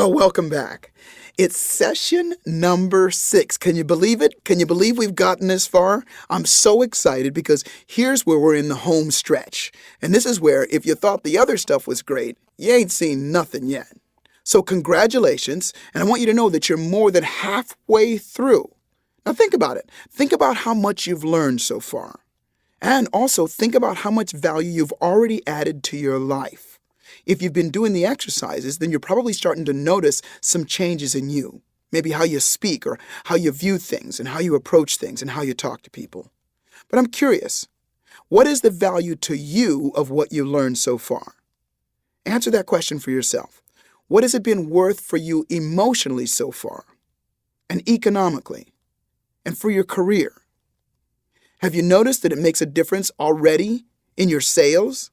Well, welcome back. It's session number 6. Can you believe it? Can you believe we've gotten this far? I'm so excited because here's where we're in the home stretch. And this is where, if you thought the other stuff was great, you ain't seen nothing yet. So congratulations, and I want you to know that you're more than halfway through. Now think about it. Think about how much you've learned so far. And also think about how much value you've already added to your life. If you've been doing the exercises, then you're probably starting to notice some changes in you. Maybe how you speak or how you view things and how you approach things and how you talk to people. But I'm curious, what is the value to you of what you learned so far? Answer that question for yourself. What has it been worth for you emotionally so far? And economically? And for your career? Have you noticed that it makes a difference already in your sales?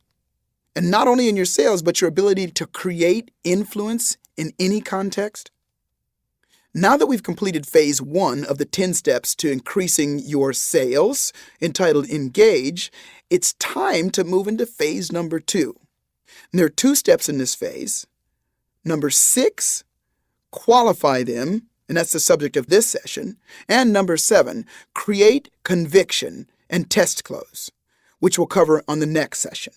And not only in your sales, but your ability to create influence in any context? Now that we've completed phase 1 of the 10 steps to increasing your sales, entitled Engage, it's time to move into phase number 2. And there are 2 steps in this phase. Number 6, qualify them, and that's the subject of this session. And number 7, create conviction and test close, which we'll cover on the next session.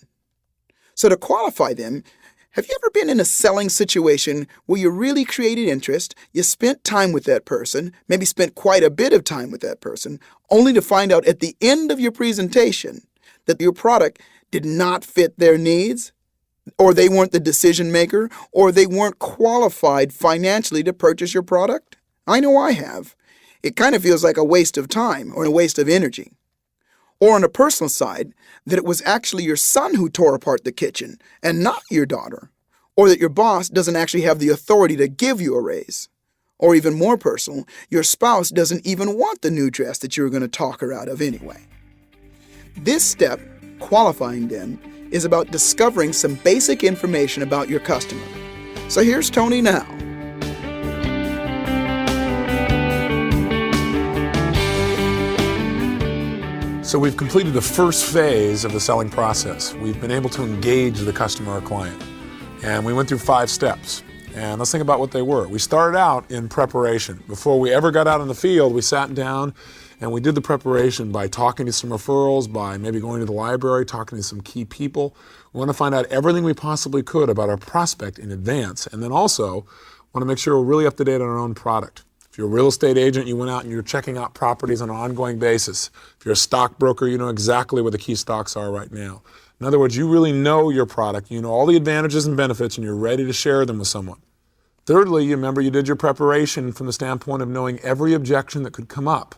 So to qualify them, have you ever been in a selling situation where you really created interest, you spent time with that person, maybe spent quite a bit of time with that person, only to find out at the end of your presentation that your product did not fit their needs, or they weren't the decision maker, or they weren't qualified financially to purchase your product? I know I have. It kind of feels like a waste of time or a waste of energy. Or on a personal side, that it was actually your son who tore apart the kitchen and not your daughter. Or that your boss doesn't actually have the authority to give you a raise. Or even more personal, your spouse doesn't even want the new dress that you were going to talk her out of anyway. This step, qualifying them, is about discovering some basic information about your customer. So here's Tony now. So we've completed the first phase of the selling process. We've been able to engage the customer or client. And we went through 5 steps. And let's think about what they were. We started out in preparation. Before we ever got out in the field, we sat down and we did the preparation by talking to some referrals, by maybe going to the library, talking to some key people. We want to find out everything we possibly could about our prospect in advance. And then also want to make sure we're really up to date on our own product. If you're a real estate agent, you went out and you're checking out properties on an ongoing basis. If you're a stockbroker, you know exactly what the key stocks are right now. In other words, you really know your product. You know all the advantages and benefits, and you're ready to share them with someone. Thirdly, you remember you did your preparation from the standpoint of knowing every objection that could come up.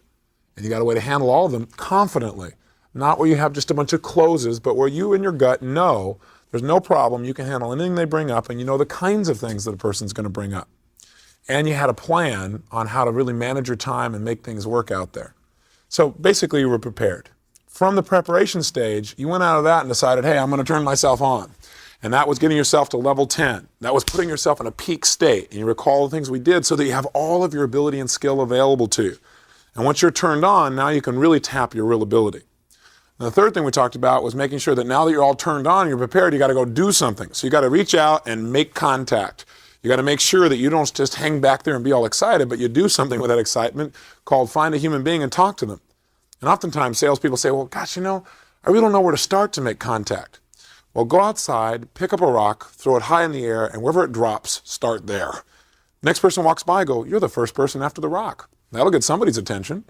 And you got a way to handle all of them confidently. Not where you have just a bunch of closes, but where you in your gut know there's no problem. You can handle anything they bring up, and you know the kinds of things that a person's going to bring up. And you had a plan on how to really manage your time and make things work out there. So basically you were prepared. From the preparation stage, you went out of that and decided, hey, I'm going to turn myself on. And that was getting yourself to level 10. That was putting yourself in a peak state. And you recall the things we did so that you have all of your ability and skill available to you. And once you're turned on, now you can really tap your real ability. And the third thing we talked about was making sure that now that you're all turned on, you're prepared, you got to go do something. So you got to reach out and make contact. You got to make sure that you don't just hang back there and be all excited, but you do something with that excitement called find a human being and talk to them. And oftentimes salespeople say, well, gosh, I really don't know where to start to make contact. Well, go outside, pick up a rock, throw it high in the air, and wherever it drops, start there. Next person walks by, go, you're the first person after the rock. That'll get somebody's attention.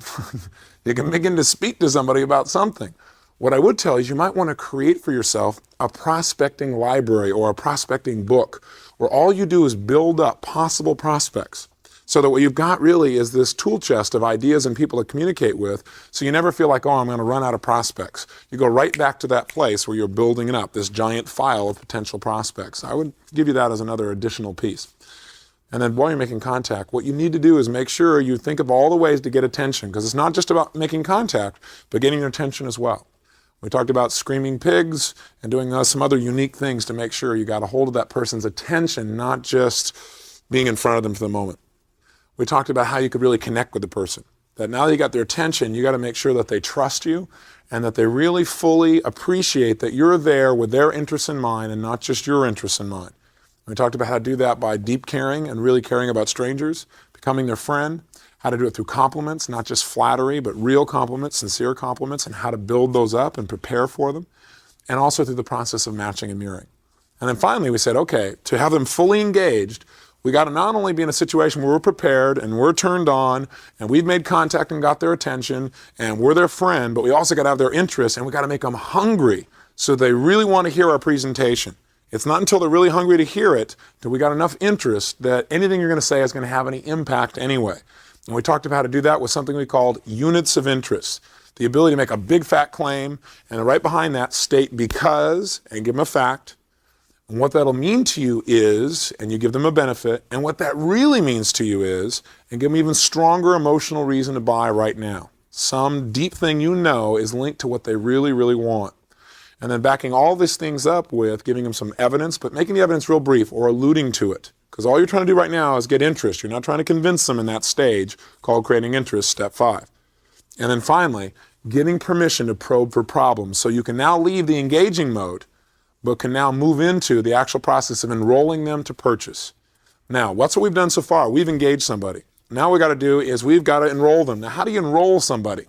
You can begin to speak to somebody about something. What I would tell you is you might want to create for yourself a prospecting library or a prospecting book where all you do is build up possible prospects so that what you've got really is this tool chest of ideas and people to communicate with, so you never feel like, oh, I'm going to run out of prospects. You go right back to that place where you're building it up, this giant file of potential prospects. I would give you that as another additional piece. And then while you're making contact, what you need to do is make sure you think of all the ways to get attention, because it's not just about making contact, but getting their attention as well. We talked about screaming pigs and doing some other unique things to make sure you got a hold of that person's attention, not just being in front of them for the moment. We talked about how you could really connect with the person. That now that you got their attention, you got to make sure that they trust you and that they really fully appreciate that you're there with their interests in mind and not just your interests in mind. We talked about how to do that by deep caring and really caring about strangers, becoming their friend, how to do it through compliments, not just flattery, but real compliments, sincere compliments, and how to build those up and prepare for them, and also through the process of matching and mirroring. And then finally we said, okay, to have them fully engaged, we got to not only be in a situation where we're prepared and we're turned on and we've made contact and got their attention and we're their friend, but we also got to have their interest and we got to make them hungry so they really want to hear our presentation. It's not until they're really hungry to hear it that we got enough interest that anything you're going to say is going to have any impact anyway. And we talked about how to do that with something we called units of interest. The ability to make a big fat claim and right behind that state because and give them a fact. And what that'll mean to you is, and you give them a benefit, and what that really means to you is, and give them even stronger emotional reason to buy right now. Some deep thing you know is linked to what they really, really want. And then backing all these things up with giving them some evidence, but making the evidence real brief or alluding to it. Because all you're trying to do right now is get interest. You're not trying to convince them in that stage called creating interest, step 5. And then finally, getting permission to probe for problems. So you can now leave the engaging mode, but can now move into the actual process of enrolling them to purchase. Now, what's what we've done so far? We've engaged somebody. Now what we got to do is we've got to enroll them. Now, how do you enroll somebody?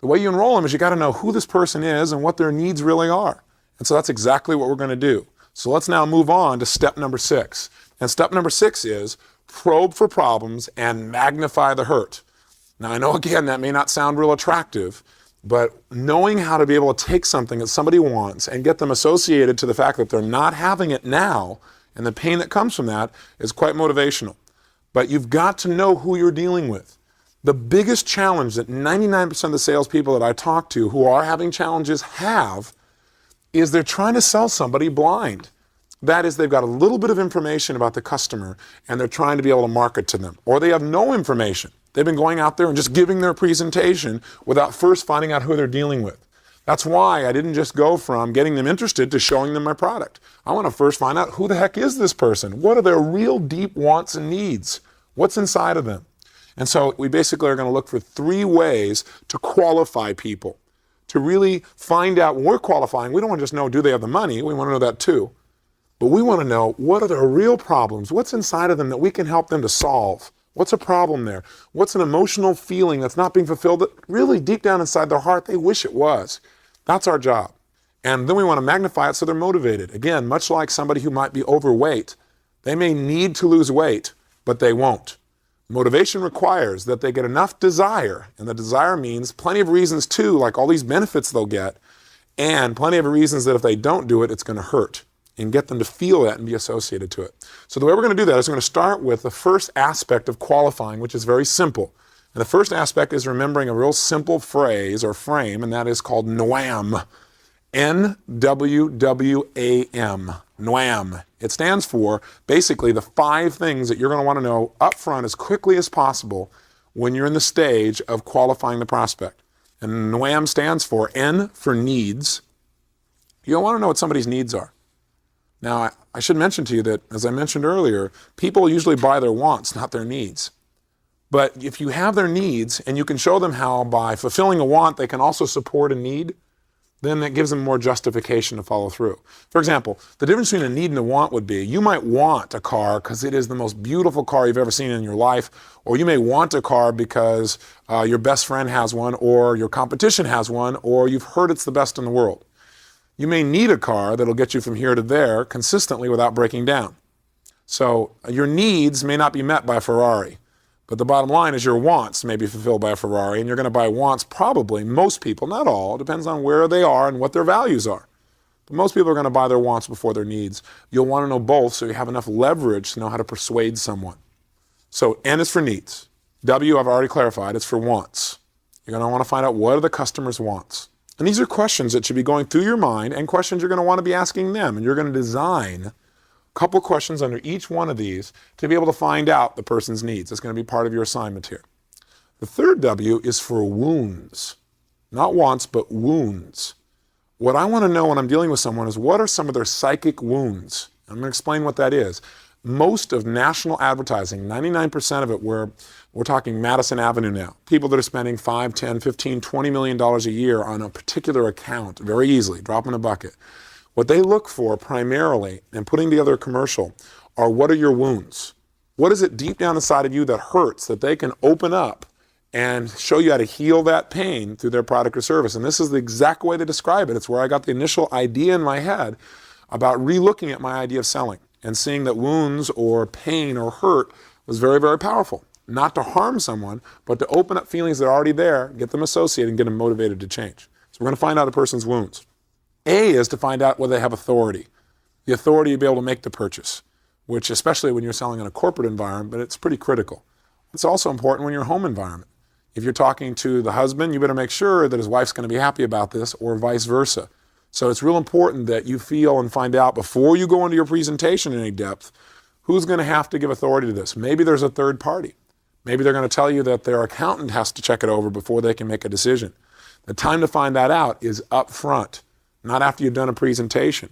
The way you enroll them is you got to know who this person is and what their needs really are. And so that's exactly what we're going to do. So let's now move on to step number 6. And step number 6 is probe for problems and magnify the hurt. Now I know again that may not sound real attractive, but knowing how to be able to take something that somebody wants and get them associated to the fact that they're not having it now and the pain that comes from that is quite motivational. But you've got to know who you're dealing with. The biggest challenge that 99% of the salespeople that I talk to who are having challenges have is they're trying to sell somebody blind. That is, they've got a little bit of information about the customer and they're trying to be able to market to them. Or they have no information. They've been going out there and just giving their presentation without first finding out who they're dealing with. That's why I didn't just go from getting them interested to showing them my product. I want to first find out who the heck is this person? What are their real deep wants and needs? What's inside of them? And so we basically are going to look for 3 ways to qualify people, to really find out when we're qualifying. We don't want to just know, do they have the money? We want to know that too. But we want to know, what are their real problems? What's inside of them that we can help them to solve? What's a problem there? What's an emotional feeling that's not being fulfilled that really deep down inside their heart they wish it was? That's our job. And then we want to magnify it so they're motivated. Again, much like somebody who might be overweight, they may need to lose weight, but they won't. Motivation requires that they get enough desire, and the desire means plenty of reasons too, like all these benefits they'll get, and plenty of reasons that if they don't do it, it's going to hurt, and get them to feel that and be associated to it. So the way we're going to do that is we're going to start with the first aspect of qualifying, which is very simple. And the first aspect is remembering a real simple phrase or frame, and that is called NWAM. N-W-W-A-M. NWAM. It stands for basically the 5 things that you're going to want to know up front as quickly as possible when you're in the stage of qualifying the prospect. And NWAM stands for N for needs. You'll want to know what somebody's needs are. Now, I should mention to you that, as I mentioned earlier, people usually buy their wants, not their needs. But if you have their needs and you can show them how by fulfilling a want they can also support a need, then that gives them more justification to follow through. For example, the difference between a need and a want would be you might want a car because it is the most beautiful car you've ever seen in your life, or you may want a car because your best friend has one, or your competition has one, or you've heard it's the best in the world. You may need a car that'll get you from here to there consistently without breaking down. So your needs may not be met by a Ferrari, but the bottom line is your wants may be fulfilled by a Ferrari, and you're going to buy wants probably, most people, not all, depends on where they are and what their values are. But most people are going to buy their wants before their needs. You'll want to know both so you have enough leverage to know how to persuade someone. So N is for needs. W, I've already clarified, it's for wants. You're going to want to find out what are the customer's wants. And these are questions that should be going through your mind and questions you're going to want to be asking them. And you're going to design a couple questions under each one of these to be able to find out the person's needs. It's going to be part of your assignment here. The third W is for wounds. Not wants, but wounds. What I want to know when I'm dealing with someone is what are some of their psychic wounds? I'm going to explain what that is. Most of national advertising, 99% of it, we're talking Madison Avenue now. People that are spending $5, $10, $15, $20 million a year on a particular account very easily, drop in a bucket. What they look for primarily in putting together a commercial are, what are your wounds? What is it deep down inside of you that hurts that they can open up and show you how to heal that pain through their product or service? And this is the exact way to describe it. It's where I got the initial idea in my head about re-looking at my idea of selling and seeing that wounds or pain or hurt was very, very powerful. Not to harm someone, but to open up feelings that are already there, get them associated, and get them motivated to change. So we're going to find out a person's wounds. A is to find out whether they have authority. The authority to be able to make the purchase, which especially when you're selling in a corporate environment, but it's pretty critical. It's also important when you're in a home environment. If you're talking to the husband, you better make sure that his wife's going to be happy about this, or vice versa. So it's real important that you feel and find out before you go into your presentation in any depth, who's going to have to give authority to this. Maybe there's a third party. Maybe they're going to tell you that their accountant has to check it over before they can make a decision. The time to find that out is up front, not after you've done a presentation.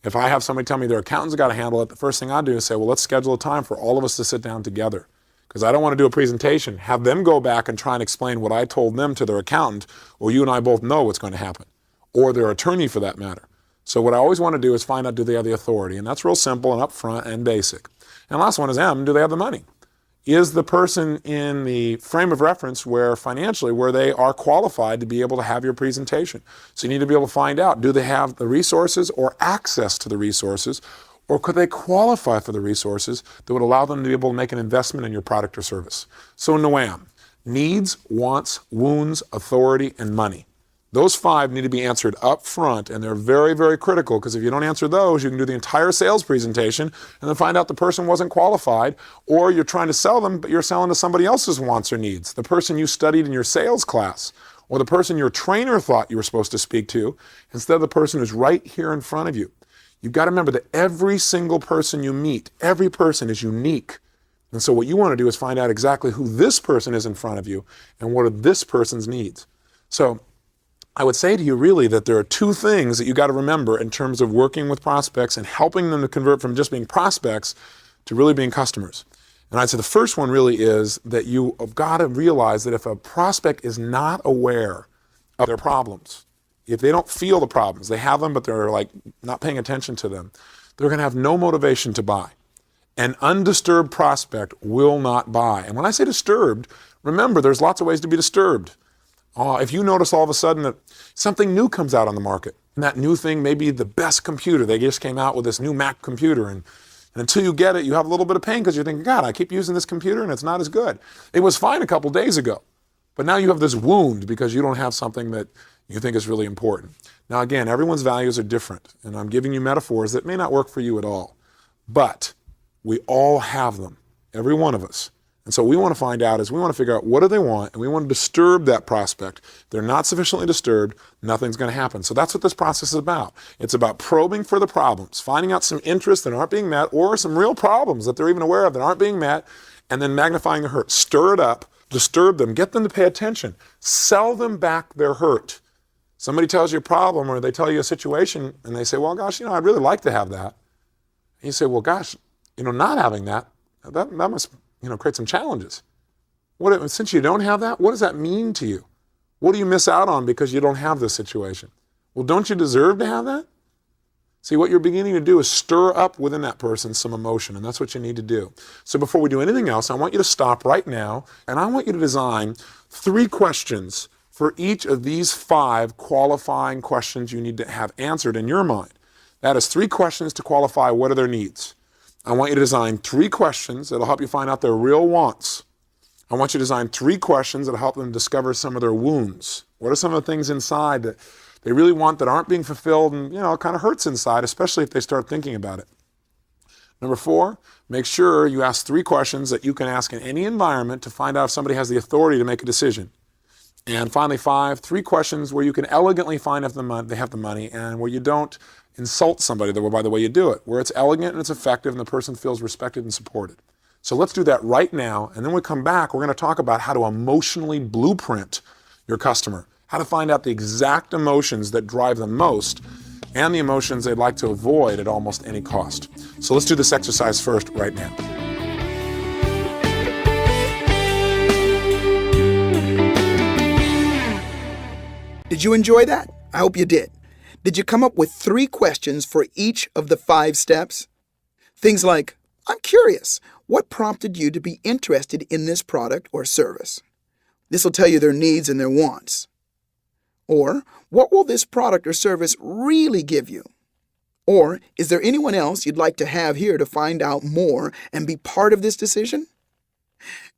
If I have somebody tell me their accountant's got to handle it, the first thing I do is say, well, let's schedule a time for all of us to sit down together. Because I don't want to do a presentation, have them go back and try and explain what I told them to their accountant, or you and I both know what's going to happen, or their attorney for that matter. So what I always want to do is find out, do they have the authority? And that's real simple and upfront and basic. And the last one is M, do they have the money? Is the person in the frame of reference where financially, where they are qualified to be able to have your presentation? So you need to be able to find out, do they have the resources or access to the resources, or could they qualify for the resources that would allow them to be able to make an investment in your product or service? So NWAM, needs, wants, wounds, authority, and money. Those 5 need to be answered up front, and they're very, very critical, because if you don't answer those, you can do the entire sales presentation and then find out the person wasn't qualified, or you're trying to sell them, but you're selling to somebody else's wants or needs, the person you studied in your sales class, or the person your trainer thought you were supposed to speak to, instead of the person who's right here in front of you. You've got to remember that every single person you meet, every person is unique. And so what you want to do is find out exactly who this person is in front of you and what are this person's needs. So I would say to you really that there are 2 things that you got to remember in terms of working with prospects and helping them to convert from just being prospects to really being customers. And I'd say the first one really is that you have got to realize that if a prospect is not aware of their problems, if they don't feel the problems, they have them, but they're like not paying attention to them, they're going to have no motivation to buy. An undisturbed prospect will not buy. And when I say disturbed, remember there's lots of ways to be disturbed. If you notice all of a sudden that something new comes out on the market, and that new thing may be the best computer, they just came out with this new Mac computer, and until you get it, you have a little bit of pain because you're thinking, God, I keep using this computer and it's not as good. It was fine a couple days ago, but now you have this wound because you don't have something that you think is really important. Now again, everyone's values are different, and I'm giving you metaphors that may not work for you at all, but we all have them, every one of us. And so what we want to find out is we want to figure out what do they want, and we want to disturb that prospect. If they're not sufficiently disturbed, nothing's going to happen. So that's what this process is about. It's about probing for the problems, finding out some interests that aren't being met, or some real problems that they're even aware of that aren't being met, and then magnifying the hurt. Stir it up, disturb them, get them to pay attention, sell them back their hurt. Somebody tells you a problem, or they tell you a situation, and they say, well, gosh, I'd really like to have that. And you say, well, gosh, not having that must create some challenges. Since you don't have that, what does that mean to you? What do you miss out on because you don't have this situation? Well, don't you deserve to have that? See, what you're beginning to do is stir up within that person some emotion, and that's what you need to do. So before we do anything else, I want you to stop right now, and I want you to design 3 questions for each of these 5 qualifying questions you need to have answered in your mind. That is 3 questions to qualify what are their needs. I want you to design 3 questions that'll help you find out their real wants. I want you to design 3 questions that'll help them discover some of their wounds. What are some of the things inside that they really want that aren't being fulfilled, and it kind of hurts inside, especially if they start thinking about it. Number 4, make sure you ask 3 questions that you can ask in any environment to find out if somebody has the authority to make a decision. And finally 5, 3 questions where you can elegantly find if they have the money, and where you don't insult somebody by the way you do it, where it's elegant and it's effective and the person feels respected and supported. So let's do that right now, and then when we come back, we're going to talk about how to emotionally blueprint your customer, how to find out the exact emotions that drive them most and the emotions they'd like to avoid at almost any cost. So let's do this exercise first right now. Did you enjoy that? I hope you did. Did you come up with 3 questions for each of the 5 steps? Things like, I'm curious, what prompted you to be interested in this product or service? This will tell you their needs and their wants. Or, what will this product or service really give you? Or, is there anyone else you'd like to have here to find out more and be part of this decision?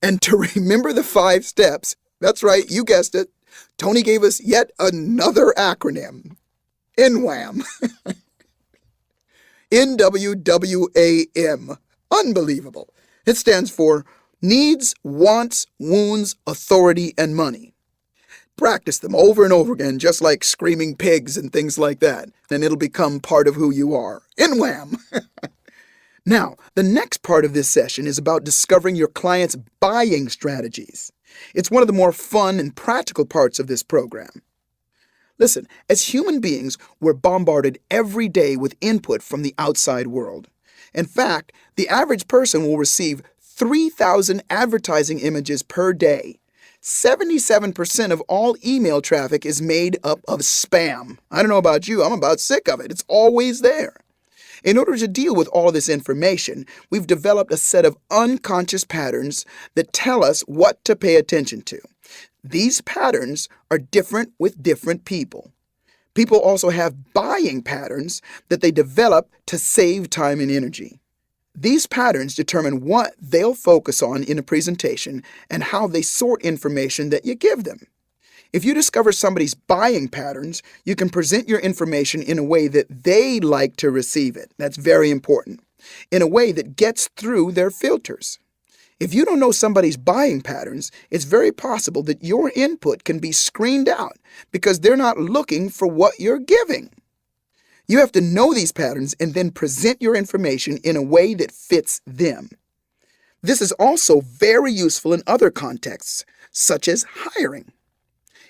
And to remember the 5 steps, that's right, you guessed it, Tony gave us yet another acronym, NWAM. NWAM. Unbelievable. It stands for Needs, Wants, Wounds, Authority, and Money. Practice them over and over again, just like screaming pigs and things like that, and it'll become part of who you are. NWAM. Now, the next part of this session is about discovering your client's buying strategies. It's one of the more fun and practical parts of this program. Listen, as human beings, we're bombarded every day with input from the outside world. In fact, the average person will receive 3,000 advertising images per day. 77% of all email traffic is made up of spam. I don't know about you, I'm about sick of it. It's always there. In order to deal with all of this information, we've developed a set of unconscious patterns that tell us what to pay attention to. These patterns are different with different people. People also have buying patterns that they develop to save time and energy. These patterns determine what they'll focus on in a presentation and how they sort information that you give them. If you discover somebody's buying patterns, you can present your information in a way that they like to receive it. That's very important. In a way that gets through their filters. If you don't know somebody's buying patterns, it's very possible that your input can be screened out because they're not looking for what you're giving. You have to know these patterns and then present your information in a way that fits them. This is also very useful in other contexts, such as hiring.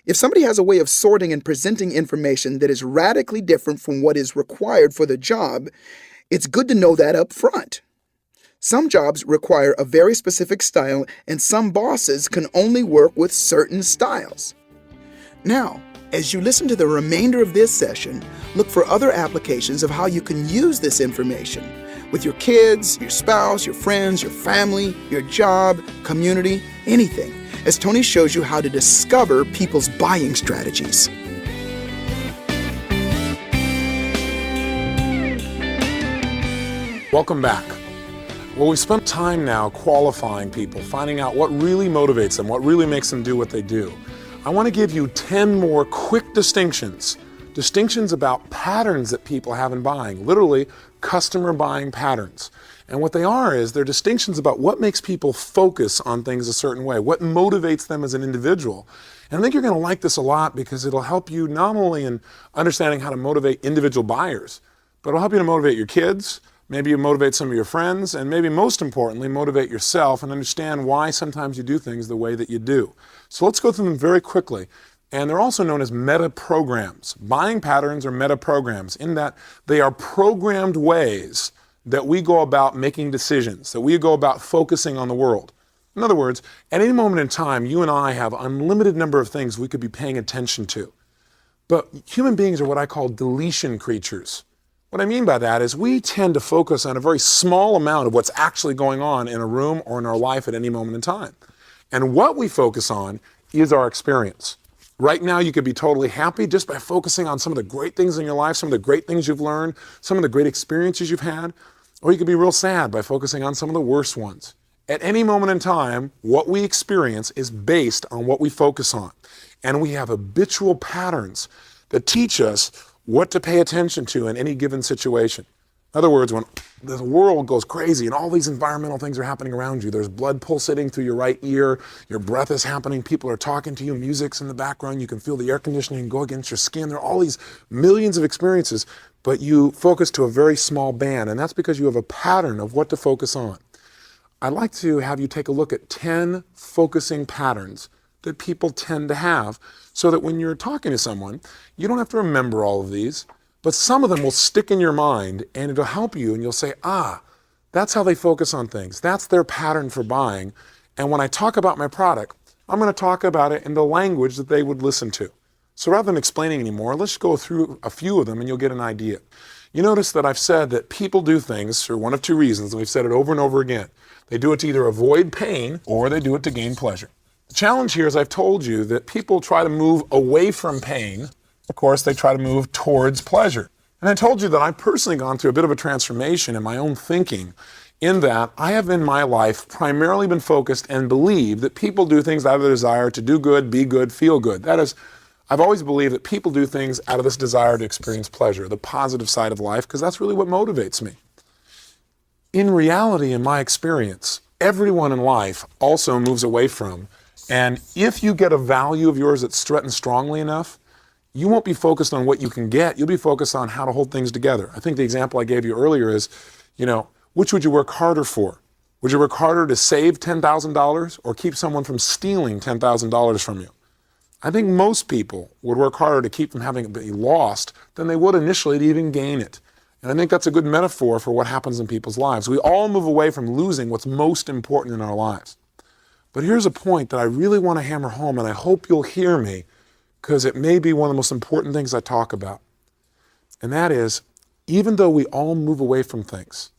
If somebody has a way of sorting and presenting information that is radically different from what is required for the job, it's good to know that up front. Some jobs require a very specific style, and some bosses can only work with certain styles. Now, as you listen to the remainder of this session, look for other applications of how you can use this information with your kids, your spouse, your friends, your family, your job, community, anything, as Tony shows you how to discover people's buying strategies. Welcome back. Well, we've spent time now qualifying people, finding out what really motivates them, what really makes them do what they do. I want to give you 10 more quick distinctions about patterns that people have in buying, literally customer buying patterns. And what they are is they're distinctions about what makes people focus on things a certain way, what motivates them as an individual. And I think you're going to like this a lot because it'll help you not only in understanding how to motivate individual buyers, but it'll help you to motivate your kids. Maybe you motivate some of your friends, and maybe most importantly, motivate yourself and understand why sometimes you do things the way that you do. So let's go through them very quickly. And they're also known as meta programs. Buying patterns are meta programs in that they are programmed ways that we go about making decisions, that we go about focusing on the world. In other words, at any moment in time, you and I have an unlimited number of things we could be paying attention to. But human beings are what I call deletion creatures. What I mean by that is we tend to focus on a very small amount of what's actually going on in a room or in our life at any moment in time. And what we focus on is our experience. Right now, you could be totally happy just by focusing on some of the great things in your life, some of the great things you've learned, some of the great experiences you've had, or you could be real sad by focusing on some of the worst ones. At any moment in time, what we experience is based on what we focus on. And we have habitual patterns that teach us what to pay attention to in any given situation. In other words, when the world goes crazy and all these environmental things are happening around you, there's blood pulsating through your right ear, your breath is happening, people are talking to you, music's in the background, you can feel the air conditioning go against your skin. There are all these millions of experiences, but you focus to a very small band, and that's because you have a pattern of what to focus on. I'd like to have you take a look at 10 focusing patterns that people tend to have, so that when you're talking to someone, you don't have to remember all of these, but some of them will stick in your mind and it'll help you and you'll say, that's how they focus on things. That's their pattern for buying. And when I talk about my product, I'm going to talk about it in the language that they would listen to. So rather than explaining anymore, let's go through a few of them and you'll get an idea. You notice that I've said that people do things for one of two reasons, and we've said it over and over again. They do it to either avoid pain or they do it to gain pleasure. The challenge here is I've told you that people try to move away from pain. Of course, they try to move towards pleasure. And I told you that I've personally gone through a bit of a transformation in my own thinking, in that I have in my life primarily been focused and believed that people do things out of the desire to do good, be good, feel good. That is, I've always believed that people do things out of this desire to experience pleasure, the positive side of life, because that's really what motivates me. In reality, in my experience, everyone in life also moves away from, and if you get a value of yours that's threatened strongly enough, you won't be focused on what you can get, you'll be focused on how to hold things together. I think the example I gave you earlier is, which would you work harder for? Would you work harder to save $10,000 or keep someone from stealing $10,000 from you? I think most people would work harder to keep from having it be lost than they would initially to even gain it. And I think that's a good metaphor for what happens in people's lives. We all move away from losing what's most important in our lives. But here's a point that I really want to hammer home, and I hope you'll hear me, because it may be one of the most important things I talk about. And that is, even though we all move away from things,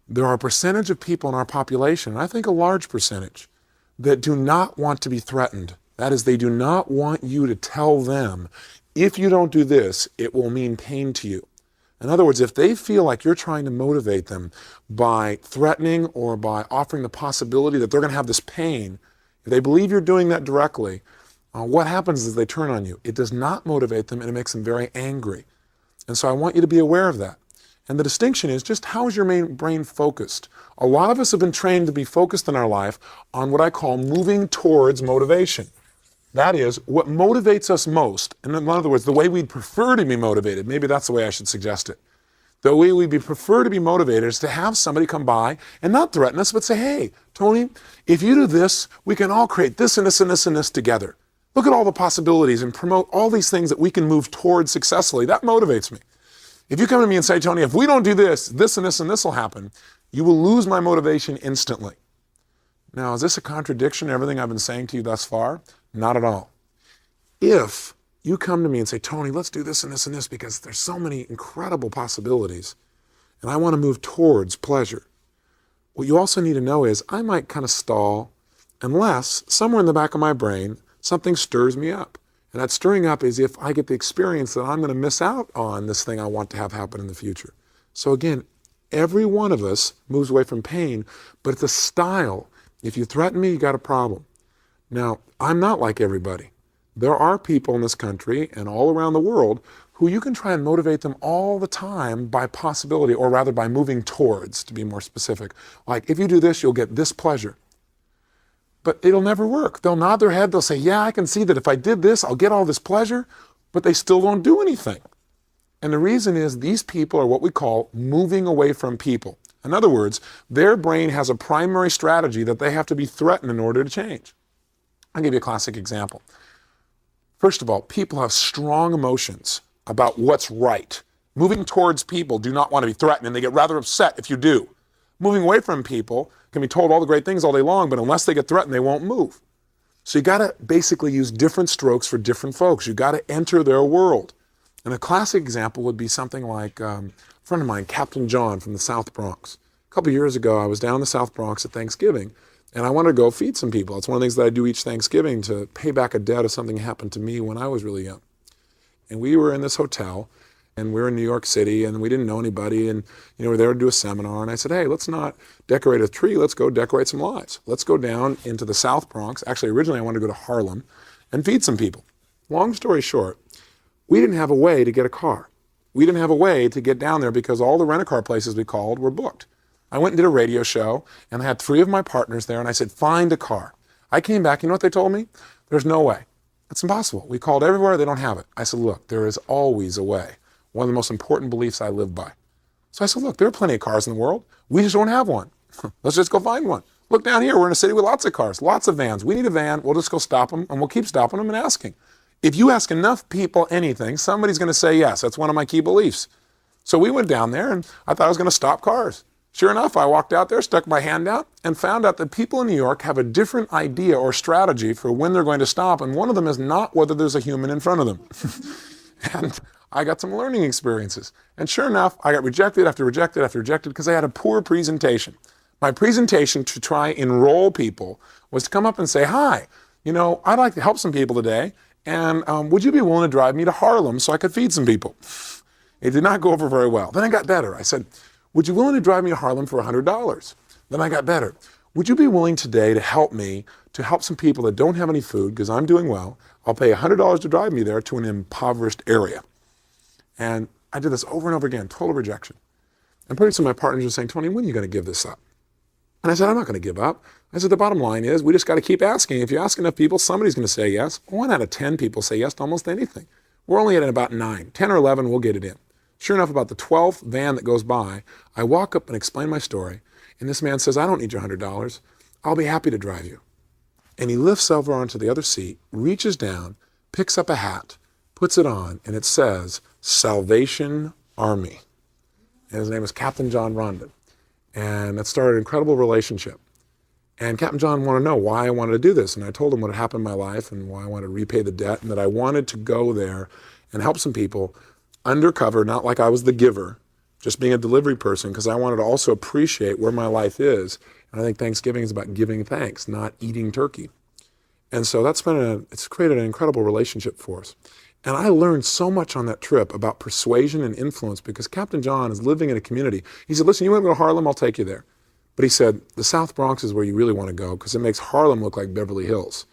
there are a percentage of people in our population, and I think a large percentage, that do not want to be threatened. That is, they do not want you to tell them, if you don't do this, it will mean pain to you. In other words, if they feel like you're trying to motivate them by threatening or by offering the possibility that they're going to have this pain, if they believe you're doing that directly, what happens is they turn on you. It does not motivate them, and it makes them very angry. And so I want you to be aware of that. And the distinction is just how is your brain focused? A lot of us have been trained to be focused in our life on what I call moving towards motivation. That is, what motivates us most, and in other words, the way we'd prefer to be motivated, maybe that's the way I should suggest it. The way we'd prefer to be motivated is to have somebody come by and not threaten us, but say, hey, Tony, if you do this, we can all create this and this and this and this together. Look at all the possibilities and promote all these things that we can move towards successfully. That motivates me. If you come to me and say, Tony, if we don't do this, this and this and this will happen, you will lose my motivation instantly. Now, is this a contradiction to everything I've been saying to you thus far? Not at all. If you come to me and say, Tony, let's do this and this and this because there's so many incredible possibilities and I want to move towards pleasure, what you also need to know is I might kind of stall unless somewhere in the back of my brain something stirs me up. And that stirring up is if I get the experience that I'm going to miss out on this thing I want to have happen in the future. So again, every one of us moves away from pain, but it's a style. If you threaten me, you got a problem. Now, I'm not like everybody. There are people in this country and all around the world who you can try and motivate them all the time by possibility, or rather by moving towards, to be more specific. Like, if you do this, you'll get this pleasure. But it'll never work. They'll nod their head, they'll say, yeah, I can see that if I did this, I'll get all this pleasure, but they still don't do anything. And the reason is these people are what we call moving away from people. In other words, their brain has a primary strategy that they have to be threatened in order to change. I'll give you a classic example. First of all, people have strong emotions about what's right. Moving towards people do not want to be threatened, and they get rather upset if you do. Moving away from people can be told all the great things all day long, but unless they get threatened, they won't move. So you got to basically use different strokes for different folks. You got to enter their world. And a classic example would be something like a friend of mine, Captain John from the South Bronx. A couple of years ago, I was down in the South Bronx at Thanksgiving, and I wanted to go feed some people. It's one of the things that I do each Thanksgiving to pay back a debt of something that happened to me when I was really young. And we were in this hotel, and we were in New York City, and we didn't know anybody, and we were there to do a seminar, and I said, hey, let's not decorate a tree, let's go decorate some lives. Let's go down into the South Bronx. Actually, originally I wanted to go to Harlem and feed some people. Long story short, we didn't have a way to get a car. We didn't have a way to get down there because all the rent-a-car places we called were booked. I went and did a radio show, and I had 3 of my partners there, and I said, find a car. I came back, you know what they told me? There's no way. It's impossible. We called everywhere, they don't have it. I said, look, there is always a way. One of the most important beliefs I live by. So I said, look, there are plenty of cars in the world. We just don't have one. Let's just go find one. Look down here, we're in a city with lots of cars, lots of vans. We need a van, we'll just go stop them, and we'll keep stopping them and asking. If you ask enough people anything, somebody's going to say yes. That's one of my key beliefs. So we went down there, and I thought I was going to stop cars. Sure enough, I walked out there, stuck my hand out, and found out that people in New York have a different idea or strategy for when they're going to stop, and one of them is not whether there's a human in front of them. And I got some learning experiences. And sure enough, I got rejected after rejected after rejected because I had a poor presentation. My presentation to try enroll people was to come up and say, hi, I'd like to help some people today, and would you be willing to drive me to Harlem so I could feed some people? It did not go over very well. Then I got better. I said, would you be willing to drive me to Harlem for $100? Then I got better. Would you be willing today to help me to help some people that don't have any food because I'm doing well? I'll pay $100 to drive me there to an impoverished area. And I did this over and over again, total rejection. And pretty soon my partners were saying, Tony, when are you going to give this up? And I said, I'm not going to give up. I said, the bottom line is we just got to keep asking. If you ask enough people, somebody's going to say yes. 1 out of 10 people say yes to almost anything. We're only at about 9. 10 or 11, we'll get it in. Sure enough, about the 12th van that goes by, I walk up and explain my story. And this man says, I don't need your $100. I'll be happy to drive you. And he lifts over onto the other seat, reaches down, picks up a hat, puts it on, and it says, Salvation Army. And his name is Captain John Rondon. And that started an incredible relationship. And Captain John wanted to know why I wanted to do this. And I told him what had happened in my life and why I wanted to repay the debt and that I wanted to go there and help some people undercover, not like I was the giver, just being a delivery person, because I wanted to also appreciate where my life is. And I think Thanksgiving is about giving thanks, not eating turkey. And so it's created an incredible relationship for us. And I learned so much on that trip about persuasion and influence because Captain John is living in a community. He said, listen, you want to go to Harlem? I'll take you there. But he said, the South Bronx is where you really want to go because it makes Harlem look like Beverly Hills.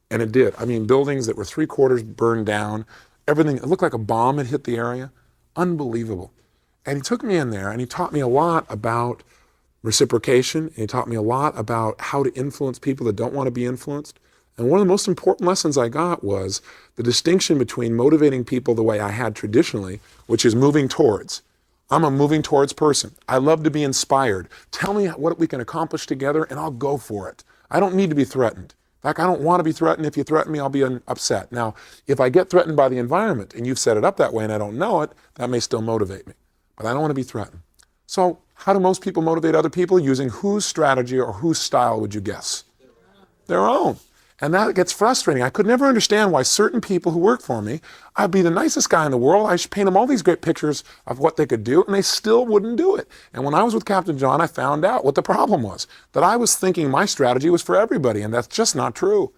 And it did. I mean, buildings that were 3/4 burned down, everything, it looked like a bomb had hit the area. Unbelievable. And he took me in there and he taught me a lot about reciprocation. And he taught me a lot about how to influence people that don't want to be influenced. And one of the most important lessons I got was the distinction between motivating people the way I had traditionally, which is moving towards. I'm a moving towards person. I love to be inspired. Tell me what we can accomplish together and I'll go for it. I don't need to be threatened. In fact, I don't want to be threatened. If you threaten me, I'll be upset. Now, if I get threatened by the environment and you've set it up that way and I don't know it, that may still motivate me. But I don't want to be threatened. So how do most people motivate other people? Using whose strategy or whose style would you guess? Their own. And that gets frustrating. I could never understand why certain people who work for me, I'd be the nicest guy in the world. I should paint them all these great pictures of what they could do, and they still wouldn't do it. And when I was with Captain John, I found out what the problem was, that I was thinking my strategy was for everybody, and that's just not true.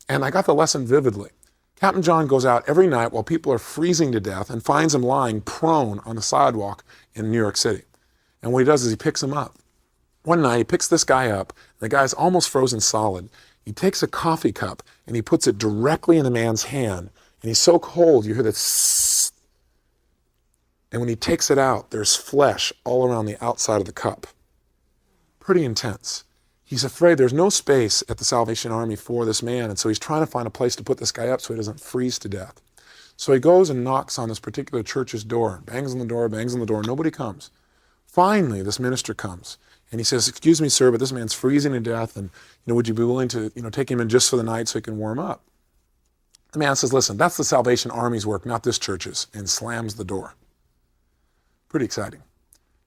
And I got the lesson vividly. Captain John goes out every night while people are freezing to death and finds them lying prone on the sidewalk in New York City. And what he does is he picks them up. One night, he picks this guy up. The guy's almost frozen solid. He takes a coffee cup and he puts it directly in the man's hand. And he's so cold, you hear this. And when he takes it out, there's flesh all around the outside of the cup. Pretty intense. He's afraid there's no space at the Salvation Army for this man. And so he's trying to find a place to put this guy up so he doesn't freeze to death. So he goes and knocks on this particular church's door, bangs on the door. Nobody comes. Finally, this minister comes. And he says, excuse me, sir, but this man's freezing to death, and would you be willing to take him in just for the night so he can warm up? The man says, listen, that's the Salvation Army's work, not this church's, and slams the door. Pretty exciting.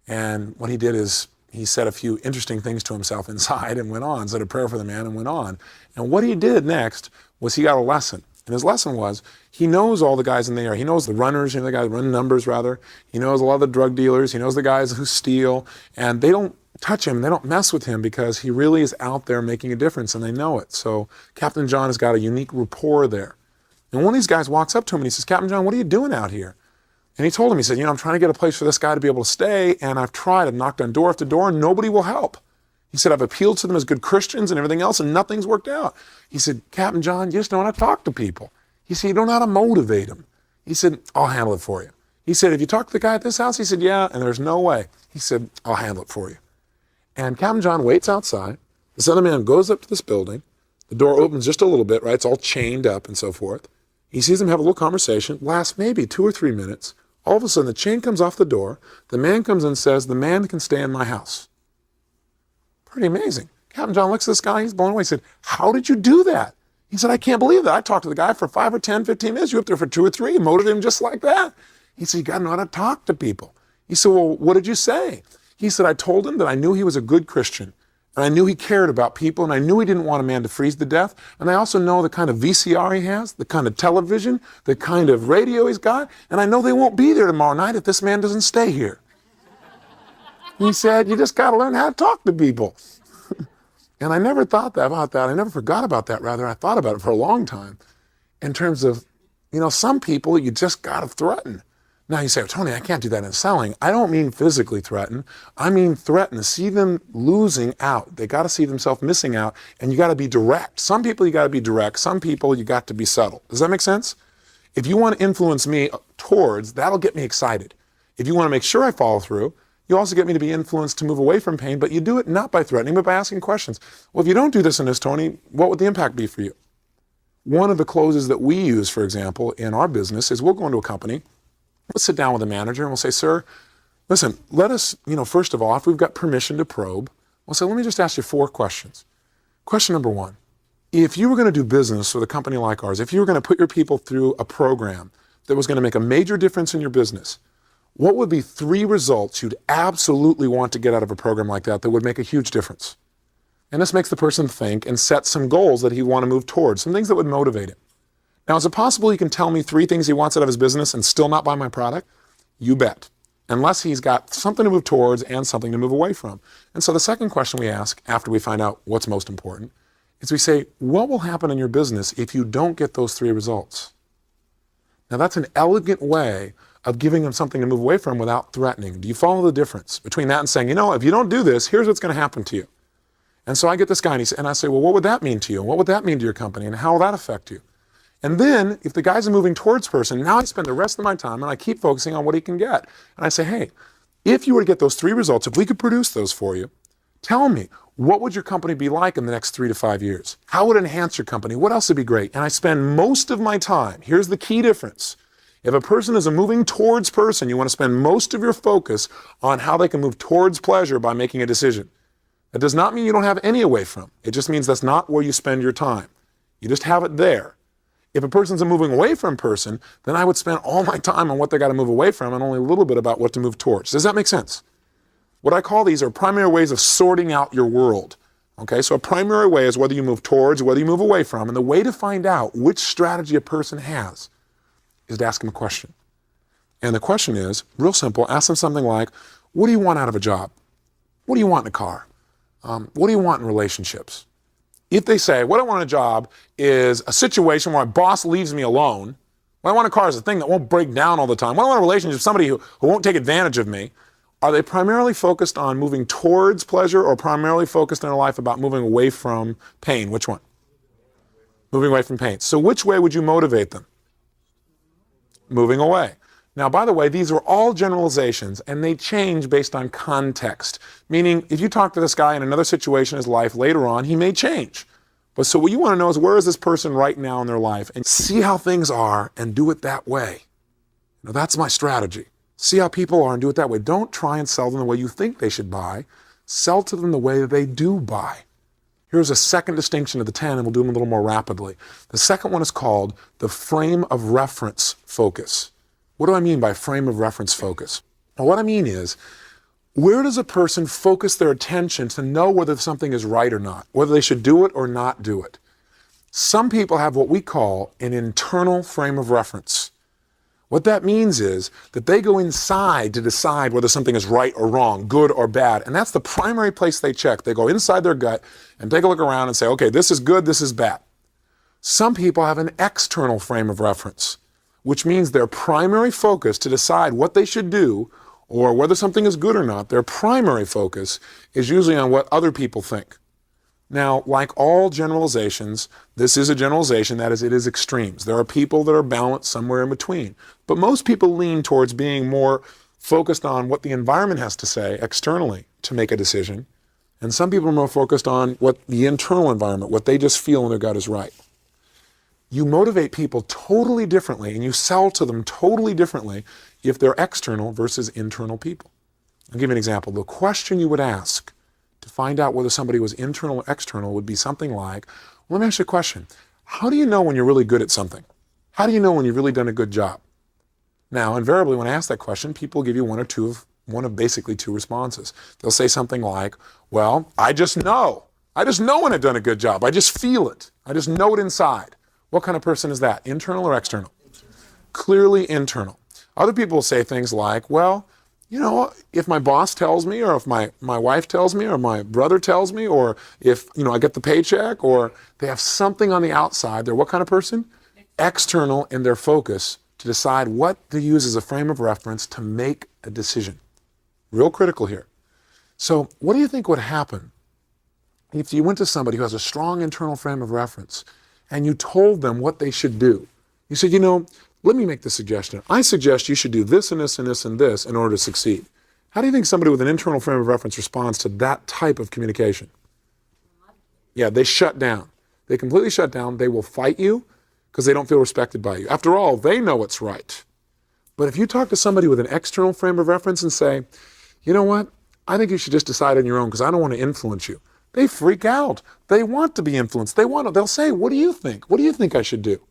And what he did is he said a few interesting things to himself inside and went on, said a prayer for the man and went on. And what he did next was he got a lesson. And his lesson was, he knows all the guys in the area. He knows the runners, the guys run numbers rather. He knows a lot of the drug dealers. He knows the guys who steal. And they don't touch him. They don't mess with him because he really is out there making a difference and they know it. So Captain John has got a unique rapport there. And one of these guys walks up to him and he says, Captain John, what are you doing out here? And he told him, he said, I'm trying to get a place for this guy to be able to stay, and I've tried. I've knocked on door after door and nobody will help. He said, I've appealed to them as good Christians and everything else and nothing's worked out. He said, Captain John, you just don't know how to talk to people. He said, you don't know how to motivate them. He said, I'll handle it for you. He said, have you talked to the guy at this house? He said, yeah, and there's no way. He said, I'll handle it for you. And Captain John waits outside. This other man goes up to this building. The door opens just a little bit, right? It's all chained up and so forth. He sees them have a little conversation, lasts maybe 2 or 3 minutes. All of a sudden, the chain comes off the door. The man comes in and says, the man can stay in my house. Pretty amazing. Captain John looks at this guy. He's blown away. He said, how did you do that? He said, I can't believe that. I talked to the guy for 5 or 10, 15 minutes. You were up there for 2 or 3. You motivated him just like that. He said, you got to know how to talk to people. He said, well, what did you say? He said, I told him that I knew he was a good Christian And I knew he cared about people, and I knew he didn't want a man to freeze to death. And I also know the kind of VCR he has, the kind of television, the kind of radio he's got, and I know they won't be there tomorrow night if this man doesn't stay here. He said, you just got to learn how to talk to people. And I never thought about that. I never forgot about that, rather. I thought about it for a long time in terms of, some people you just got to threaten. Now you say, Tony, I can't do that in selling. I don't mean physically threaten. I mean threaten to see them losing out. They got to see themselves missing out, and you got to be direct. Some people you got to be direct. Some people you got to be subtle. Does that make sense? If you want to influence me towards, that'll get me excited. If you want to make sure I follow through, you also get me to be influenced to move away from pain, but you do it not by threatening, but by asking questions. Well, if you don't do this and this, Tony, what would the impact be for you? One of the closes that we use, for example, in our business is we'll go into a company. Let's sit down with a manager and we'll say, sir, listen, let us, first of all, if we've got permission to probe, we'll say, let me just ask you 4 questions. Question number 1, if you were going to do business with a company like ours, if you were going to put your people through a program that was going to make a major difference in your business, what would be 3 results you'd absolutely want to get out of a program like that would make a huge difference? And this makes the person think and set some goals that he'd want to move towards, some things that would motivate him. Now, is it possible he can tell me 3 things he wants out of his business and still not buy my product? You bet. Unless he's got something to move towards and something to move away from. And so the second question we ask after we find out what's most important is we say, what will happen in your business if you don't get those 3 results? Now, that's an elegant way of giving him something to move away from without threatening. Do you follow the difference between that and saying, if you don't do this, here's what's going to happen to you? And so I get this guy and I say, well, what would that mean to you? And what would that mean to your company? And how will that affect you? And then, if the guy's a moving towards person, now I spend the rest of my time and I keep focusing on what he can get. And I say, hey, if you were to get those 3 results, if we could produce those for you, tell me, what would your company be like in the next 3 to 5 years? How would it enhance your company? What else would be great? And I spend most of my time, here's the key difference. If a person is a moving towards person, you want to spend most of your focus on how they can move towards pleasure by making a decision. That does not mean you don't have any away from. It just means that's not where you spend your time. You just have it there. If a person's a moving away from person, then I would spend all my time on what they got to move away from and only a little bit about what to move towards. Does that make sense? What I call these are primary ways of sorting out your world. Okay, so a primary way is whether you move towards or whether you move away from. And the way to find out which strategy a person has is to ask them a question. And the question is, real simple, ask them something like, what do you want out of a job? What do you want in a car? What do you want in relationships? If they say, what I want in a job is a situation where my boss leaves me alone. What I want in a car is a thing that won't break down all the time. What I want in a relationship is somebody who won't take advantage of me. Are they primarily focused on moving towards pleasure or primarily focused in their life about moving away from pain? Which one? Moving away from pain. So which way would you motivate them? Moving away. Now, by the way, these are all generalizations, and they change based on context. Meaning, if you talk to this guy in another situation in his life later on, he may change. But so what you want to know is, where is this person right now in their life? And see how things are and do it that way. Now, that's my strategy. See how people are and do it that way. Don't try and sell them the way you think they should buy. Sell to them the way that they do buy. Here's a second distinction of the 10, and we'll do them a little more rapidly. The second one is called the frame of reference focus. What do I mean by frame of reference focus? Well, what I mean is, where does a person focus their attention to know whether something is right or not, whether they should do it or not do it? Some people have what we call an internal frame of reference. What that means is that they go inside to decide whether something is right or wrong, good or bad, and that's the primary place they check. They go inside their gut and take a look around and say, okay, this is good, this is bad. Some people have an external frame of reference, which means their primary focus to decide what they should do or whether something is good or not, their primary focus is usually on what other people think. Now, like all generalizations, this is a generalization, that is, it is extremes. There are people that are balanced somewhere in between. But most people lean towards being more focused on what the environment has to say externally to make a decision. And some people are more focused on what the internal environment, what they just feel in their gut is right. You motivate people totally differently and you sell to them totally differently if they're external versus internal people. I'll give you an example. The question you would ask to find out whether somebody was internal or external would be something like, well, let me ask you a question. How do you know when you're really good at something? How do you know when you've really done a good job? Now, invariably, when I ask that question, people give you one or two of one of basically two responses. They'll say something like, well, I just know. I just know when I've done a good job. I just feel it. I just know it inside. What kind of person is that? Internal or external? Clearly internal. Other people will say things like, well, you know, if my boss tells me, or if my wife tells me, or my brother tells me, or if, you know, I get the paycheck, or they have something on the outside, they're what kind of person? External in their focus to decide what to use as a frame of reference to make a decision. Real critical here. So what do you think would happen if you went to somebody who has a strong internal frame of reference and you told them what they should do? You said, you know, let me make the suggestion. I suggest you should do this and this and this and this in order to succeed. How do you think somebody with an internal frame of reference responds to that type of communication? Yeah, they shut down. They completely shut down. They will fight you because they don't feel respected by you. After all, they know what's right. But if you talk to somebody with an external frame of reference and say, you know what, I think you should just decide on your own because I don't want to influence you. They freak out. They want to be influenced. They'll say, what do you think? What do you think I should do?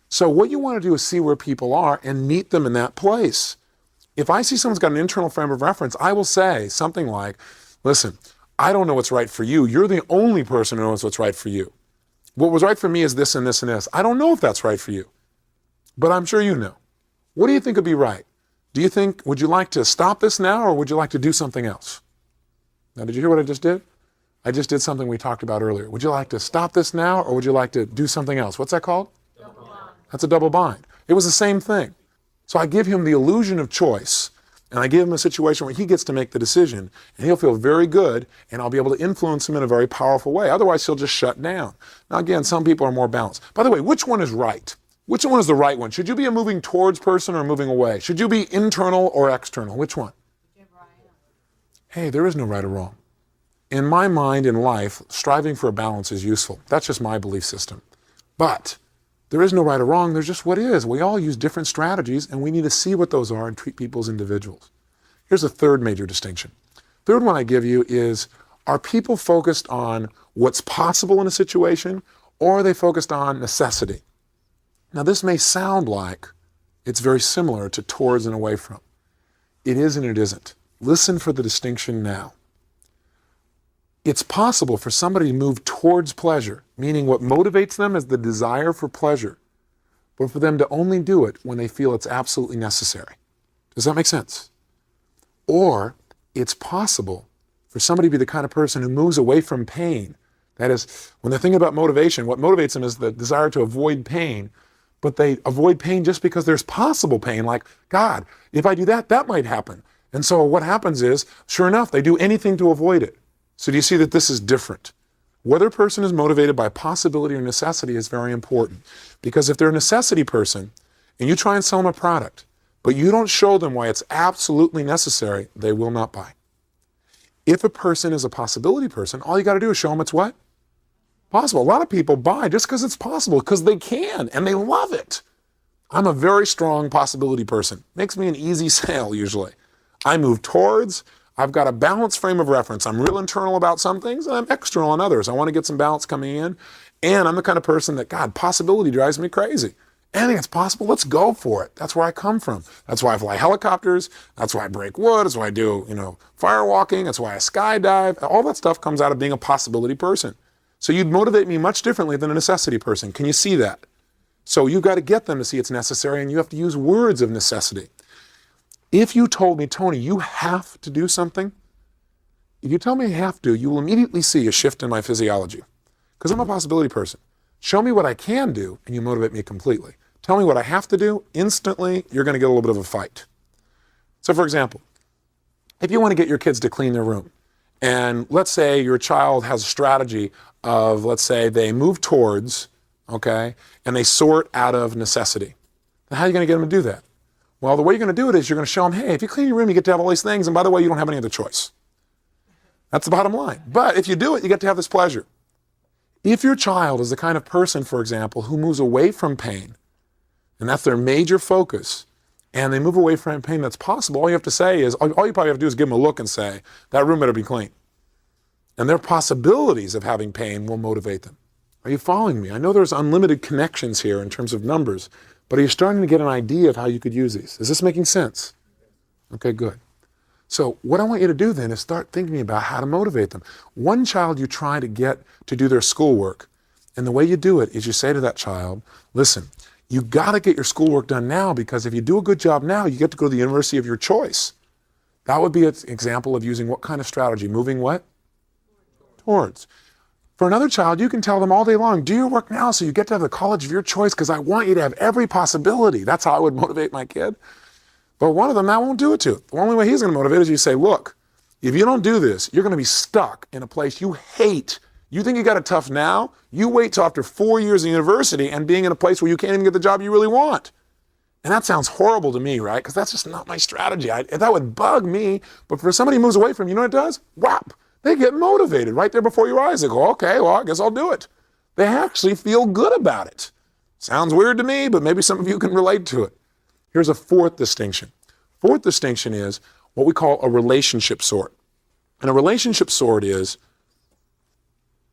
So what you want to do is see where people are and meet them in that place. If I see someone's got an internal frame of reference, I will say something like, listen, I don't know what's right for you. You're the only person who knows what's right for you. What was right for me is this and this and this. I don't know if that's right for you, but I'm sure you know. What do you think would be right? Do you think, would you like to stop this now, or would you like to do something else? Now, did you hear what I just did? I just did something we talked about earlier. Would you like to stop this now, or would you like to do something else? What's that called? Double bind. That's a double bind. It was the same thing. So I give him the illusion of choice, and I give him a situation where he gets to make the decision, and he'll feel very good, and I'll be able to influence him in a very powerful way. Otherwise, he'll just shut down. Now, again, some people are more balanced. By the way, which one is right? Which one is the right one? Should you be a moving towards person or moving away? Should you be internal or external? Which one? Hey, there is no right or wrong. In my mind, in life, striving for a balance is useful. That's just my belief system. But there is no right or wrong. There's just what is. We all use different strategies, and we need to see what those are and treat people as individuals. Here's a third major distinction. Third one I give you is, are people focused on what's possible in a situation, or are they focused on necessity? Now, this may sound like it's very similar to towards and away from. It is and it isn't. Listen for the distinction now. It's possible for somebody to move towards pleasure, meaning what motivates them is the desire for pleasure, but for them to only do it when they feel it's absolutely necessary. Does that make sense? Or it's possible for somebody to be the kind of person who moves away from pain. That is, when they're thinking about motivation, what motivates them is the desire to avoid pain, but they avoid pain just because there's possible pain, like, God, if I do that, that might happen. And so what happens is, sure enough, they do anything to avoid it. So do you see that this is different? Whether a person is motivated by possibility or necessity is very important. Because if they're a necessity person, and you try and sell them a product, but you don't show them why it's absolutely necessary, they will not buy. If a person is a possibility person, all you got to do is show them it's what? Possible. A lot of people buy just because it's possible, because they can, and they love it. I'm a very strong possibility person. Makes me an easy sale, usually. I move towards, I've got a balanced frame of reference. I'm real internal about some things, and I'm external on others. I want to get some balance coming in, and I'm the kind of person that, God, possibility drives me crazy. Anything that's possible, let's go for it. That's where I come from. That's why I fly helicopters. That's why I break wood. That's why I do, firewalking. That's why I skydive. All that stuff comes out of being a possibility person. So you'd motivate me much differently than a necessity person. Can you see that? So you've got to get them to see it's necessary, and you have to use words of necessity. If you told me, Tony, you have to do something, if you tell me I have to, you will immediately see a shift in my physiology. Because I'm a possibility person. Show me what I can do, and you motivate me completely. Tell me what I have to do, instantly, you're going to get a little bit of a fight. So for example, if you want to get your kids to clean their room, and let's say your child has a strategy of, let's say they move towards, okay, and they sort out of necessity. Then how are you going to get them to do that? Well, the way you're going to do it is you're going to show them, hey, if you clean your room, you get to have all these things, and by the way, you don't have any other choice. That's the bottom line. But if you do it, you get to have this pleasure. If your child is the kind of person, for example, who moves away from pain, and that's their major focus, and they move away from pain that's possible, all you have to say is, all you probably have to do is give them a look and say, that room better be clean. And their possibilities of having pain will motivate them. Are you following me? I know there's unlimited connections here in terms of numbers, but are you starting to get an idea of how you could use these? Is this making sense? Okay, good. So what I want you to do then is start thinking about how to motivate them. One child you try to get to do their schoolwork, and the way you do it is you say to that child, listen, you got to get your schoolwork done now, because if you do a good job now, you get to go to the university of your choice. That would be an example of using what kind of strategy? Moving what? Towards. For another child, you can tell them all day long, do your work now so you get to have the college of your choice, because I want you to have every possibility. That's how I would motivate my kid. But one of them, that won't do it to. The only way he's going to motivate is you say, look, if you don't do this, you're going to be stuck in a place you hate. You think you got it tough now? You wait till after 4 years in university and being in a place where you can't even get the job you really want. And that sounds horrible to me, right? Because that's just not my strategy. That would bug me. But for somebody who moves away from you, know what it does? Whap! They get motivated right there before your eyes. They go, okay, well, I guess I'll do it. They actually feel good about it. Sounds weird to me, but maybe some of you can relate to it. Here's a fourth distinction. Fourth distinction is what we call a relationship sort. And a relationship sort is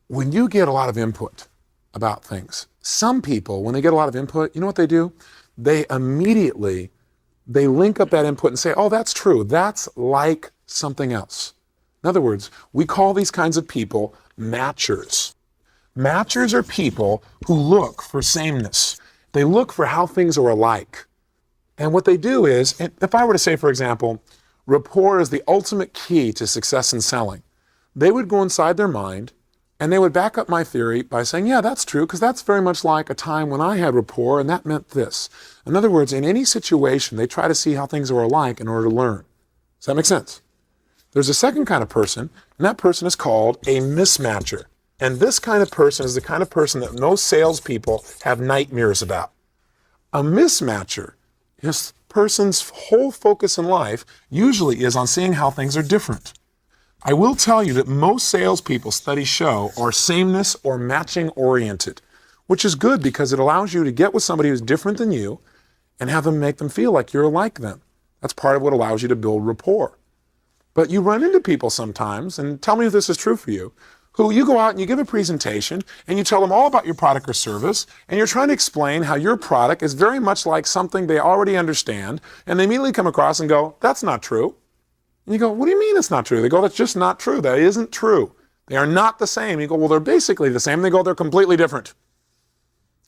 when you get a lot of input about things. Some people, when they get a lot of input, you know what they do? They immediately link up that input and say, oh, that's true. That's like something else. In other words, we call these kinds of people matchers. Matchers are people who look for sameness. They look for how things are alike. And what they do is, if I were to say, for example, rapport is the ultimate key to success in selling, they would go inside their mind and they would back up my theory by saying, yeah, that's true, because that's very much like a time when I had rapport and that meant this. In other words, in any situation, they try to see how things are alike in order to learn. Does that make sense? There's a second kind of person, and that person is called a mismatcher. And this kind of person is the kind of person that most salespeople have nightmares about. A mismatcher, this person's whole focus in life usually is on seeing how things are different. I will tell you that most salespeople, studies show, are sameness or matching oriented, which is good because it allows you to get with somebody who's different than you and have them make them feel like you're like them. That's part of what allows you to build rapport. But you run into people sometimes, and tell me if this is true for you, who you go out and you give a presentation and you tell them all about your product or service, and you're trying to explain how your product is very much like something they already understand, and they immediately come across and go, that's not true. And you go, what do you mean it's not true? They go, that's just not true. That isn't true. They are not the same. You go, well, they're basically the same. They go, they're completely different.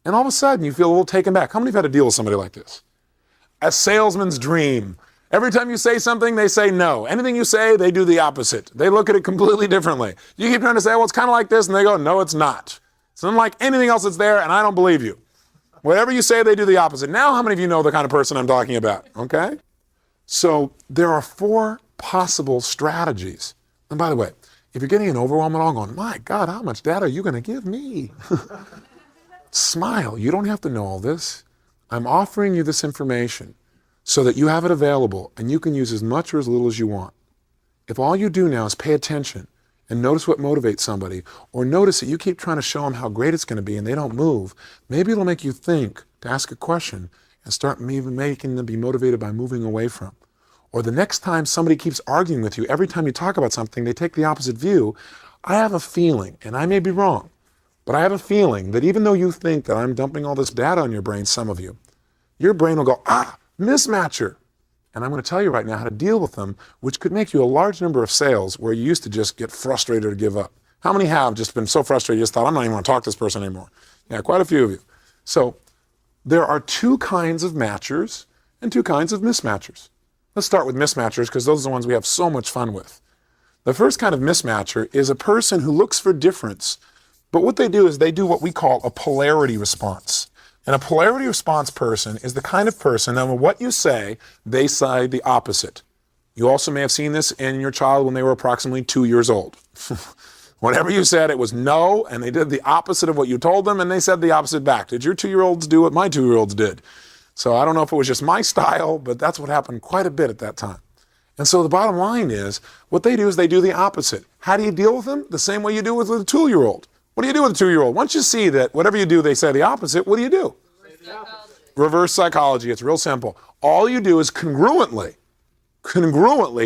And all of a sudden you feel a little taken back. How many of you have had to deal with somebody like this? A salesman's dream. Every time you say something, they say no. Anything you say, they do the opposite. They look at it completely differently. You keep trying to say, well, it's kind of like this, and they go, no, it's not. It's unlike anything else that's there, and I don't believe you. Whatever you say, they do the opposite. Now, how many of you know the kind of person I'm talking about? Okay? So there are 4 possible strategies. And by the way, if you're getting an overwhelm at all, going, my God, how much data are you going to give me? Smile. You don't have to know all this. I'm offering you this information so that you have it available and you can use as much or as little as you want. If all you do now is pay attention and notice what motivates somebody, or notice that you keep trying to show them how great it's going to be and they don't move, maybe it'll make you think to ask a question and start even making them be motivated by moving away from. Or the next time somebody keeps arguing with you, every time you talk about something, they take the opposite view. I have a feeling, and I may be wrong, but I have a feeling that even though you think that I'm dumping all this data on your brain, some of you, your brain will go, mismatcher. And I'm going to tell you right now how to deal with them, which could make you a large number of sales where you used to just get frustrated or give up. How many have just been so frustrated you just thought, I'm not even going to talk to this person anymore? Yeah, quite a few of you. So there are 2 kinds of matchers and 2 kinds of mismatchers. Let's start with mismatchers because those are the ones we have so much fun with. The first kind of mismatcher is a person who looks for difference, but what they do is they do what we call a polarity response. And a polarity response person is the kind of person that when what you say, they say the opposite. You also may have seen this in your child when they were approximately 2 years old. Whatever you said, it was no, and they did the opposite of what you told them, and they said the opposite back. Did your 2-year-olds do what my 2-year-olds did? So I don't know if it was just my style, but that's what happened quite a bit at that time. And so the bottom line is, what they do is they do the opposite. How do you deal with them? The same way you do with a 2-year-old. What do you do with a 2-year-old? Once you see that whatever you do, they say the opposite, what do you do? Reverse psychology. It's real simple. All you do is congruently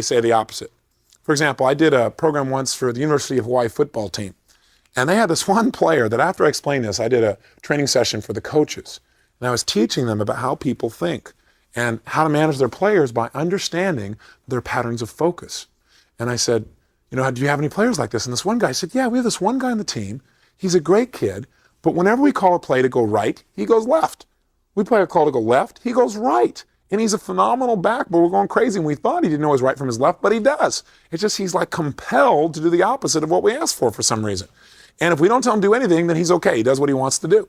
say the opposite. For example, I did a program once for the University of Hawaii football team. And they had this one player that after I explained this, I did a training session for the coaches. And I was teaching them about how people think. and how to manage their players by understanding their patterns of focus. And I said, do you have any players like this? And this one guy said, yeah, we have this one guy on the team. He's a great kid, but whenever we call a play to go right, he goes left. We play a call to go left, he goes right. And he's a phenomenal back, but we're going crazy. And we thought he didn't know his right from his left, but he does. It's just he's like compelled to do the opposite of what we asked for some reason. And if we don't tell him to do anything, then he's okay. He does what he wants to do.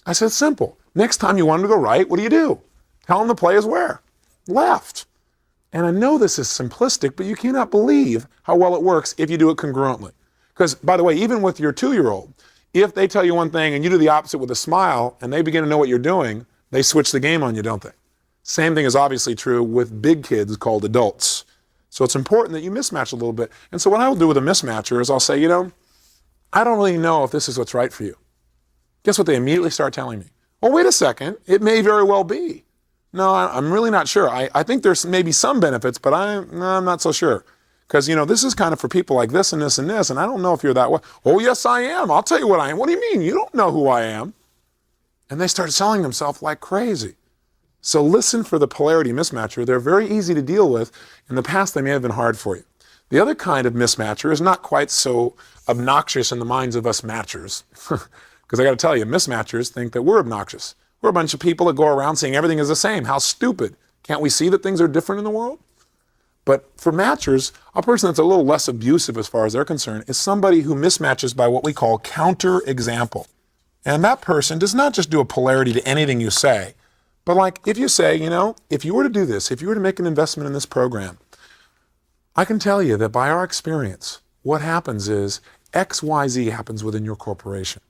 I said, simple. Next time you want him to go right, what do? Tell him the play is where? Left. And I know this is simplistic, but you cannot believe how well it works if you do it congruently. Because, by the way, even with your 2-year-old, if they tell you one thing and you do the opposite with a smile and they begin to know what you're doing, they switch the game on you, don't they? Same thing is obviously true with big kids called adults. So it's important that you mismatch a little bit. And so what I will do with a mismatcher is I'll say, I don't really know if this is what's right for you. Guess what they immediately start telling me? Well, wait a second. It may very well be. No, I'm really not sure. I think there's maybe some benefits, but I'm not so sure. Because, this is kind of for people like this and this and this, and I don't know if you're that way. Oh, yes, I am. I'll tell you what I am. What do you mean? You don't know who I am. And they start selling themselves like crazy. So listen for the polarity mismatcher. They're very easy to deal with. In the past, they may have been hard for you. The other kind of mismatcher is not quite so obnoxious in the minds of us matchers. Because I got to tell you, mismatchers think that we're obnoxious. We're a bunch of people that go around saying everything is the same. How stupid. Can't we see that things are different in the world? But for matchers, a person that's a little less abusive as far as they're concerned is somebody who mismatches by what we call counter-example. And that person does not just do a polarity to anything you say, but like if you say, if you were to do this, if you were to make an investment in this program, I can tell you that by our experience, what happens is XYZ happens within your corporation.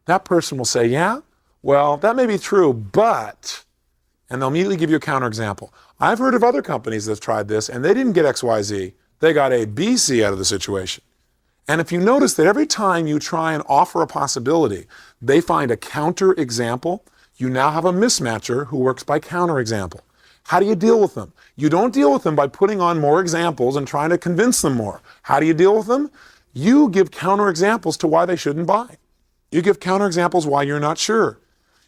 That person will say, yeah, well, that may be true, but, and they'll immediately give you a counterexample. I've heard of other companies that have tried this, and they didn't get XYZ. They got a BC out of the situation. And if you notice that every time you try and offer a possibility, they find a counterexample, you now have a mismatcher who works by counterexample. How do you deal with them? You don't deal with them by putting on more examples and trying to convince them more. How do you deal with them? You give counterexamples to why they shouldn't buy. You give counterexamples why you're not sure.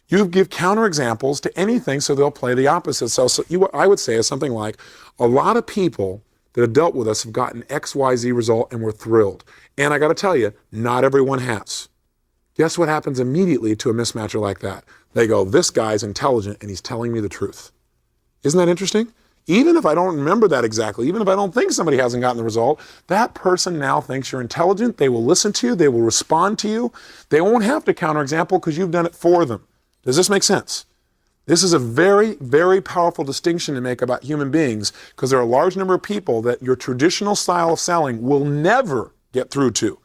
You give counterexamples to anything so they'll play the opposite. So I would say is something like, a lot of people that have dealt with us have gotten XYZ result and we're thrilled. And I got to tell you, not everyone has. Guess what happens immediately to a mismatcher like that? They go, this guy's intelligent and he's telling me the truth. Isn't that interesting? Even if I don't remember that exactly, even if I don't think somebody hasn't gotten the result, that person now thinks you're intelligent. They will listen to you. They will respond to you. They won't have to counterexample because you've done it for them. Does this make sense? This is a very, very powerful distinction to make about human beings because there are a large number of people that your traditional style of selling will never get through to.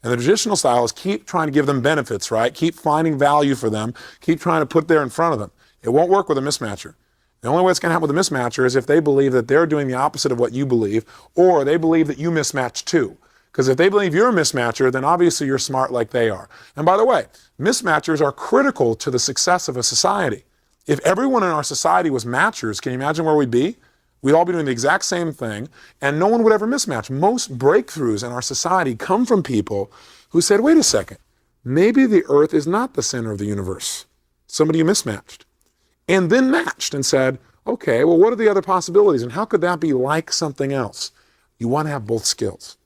And the traditional style is keep trying to give them benefits, right? Keep finding value for them. Keep trying to put there in front of them. It won't work with a mismatcher. The only way it's going to happen with a mismatcher is if they believe that they're doing the opposite of what you believe, or they believe that you mismatch too. Because if they believe you're a mismatcher, then obviously you're smart like they are. And by the way, mismatchers are critical to the success of a society. If everyone in our society was matchers, can you imagine where we'd be? We'd all be doing the exact same thing, and no one would ever mismatch. Most breakthroughs in our society come from people who said, wait a second, maybe the earth is not the center of the universe. Somebody mismatched. And then matched and said, okay, well, what are the other possibilities? And how could that be like something else? You want to have both skills.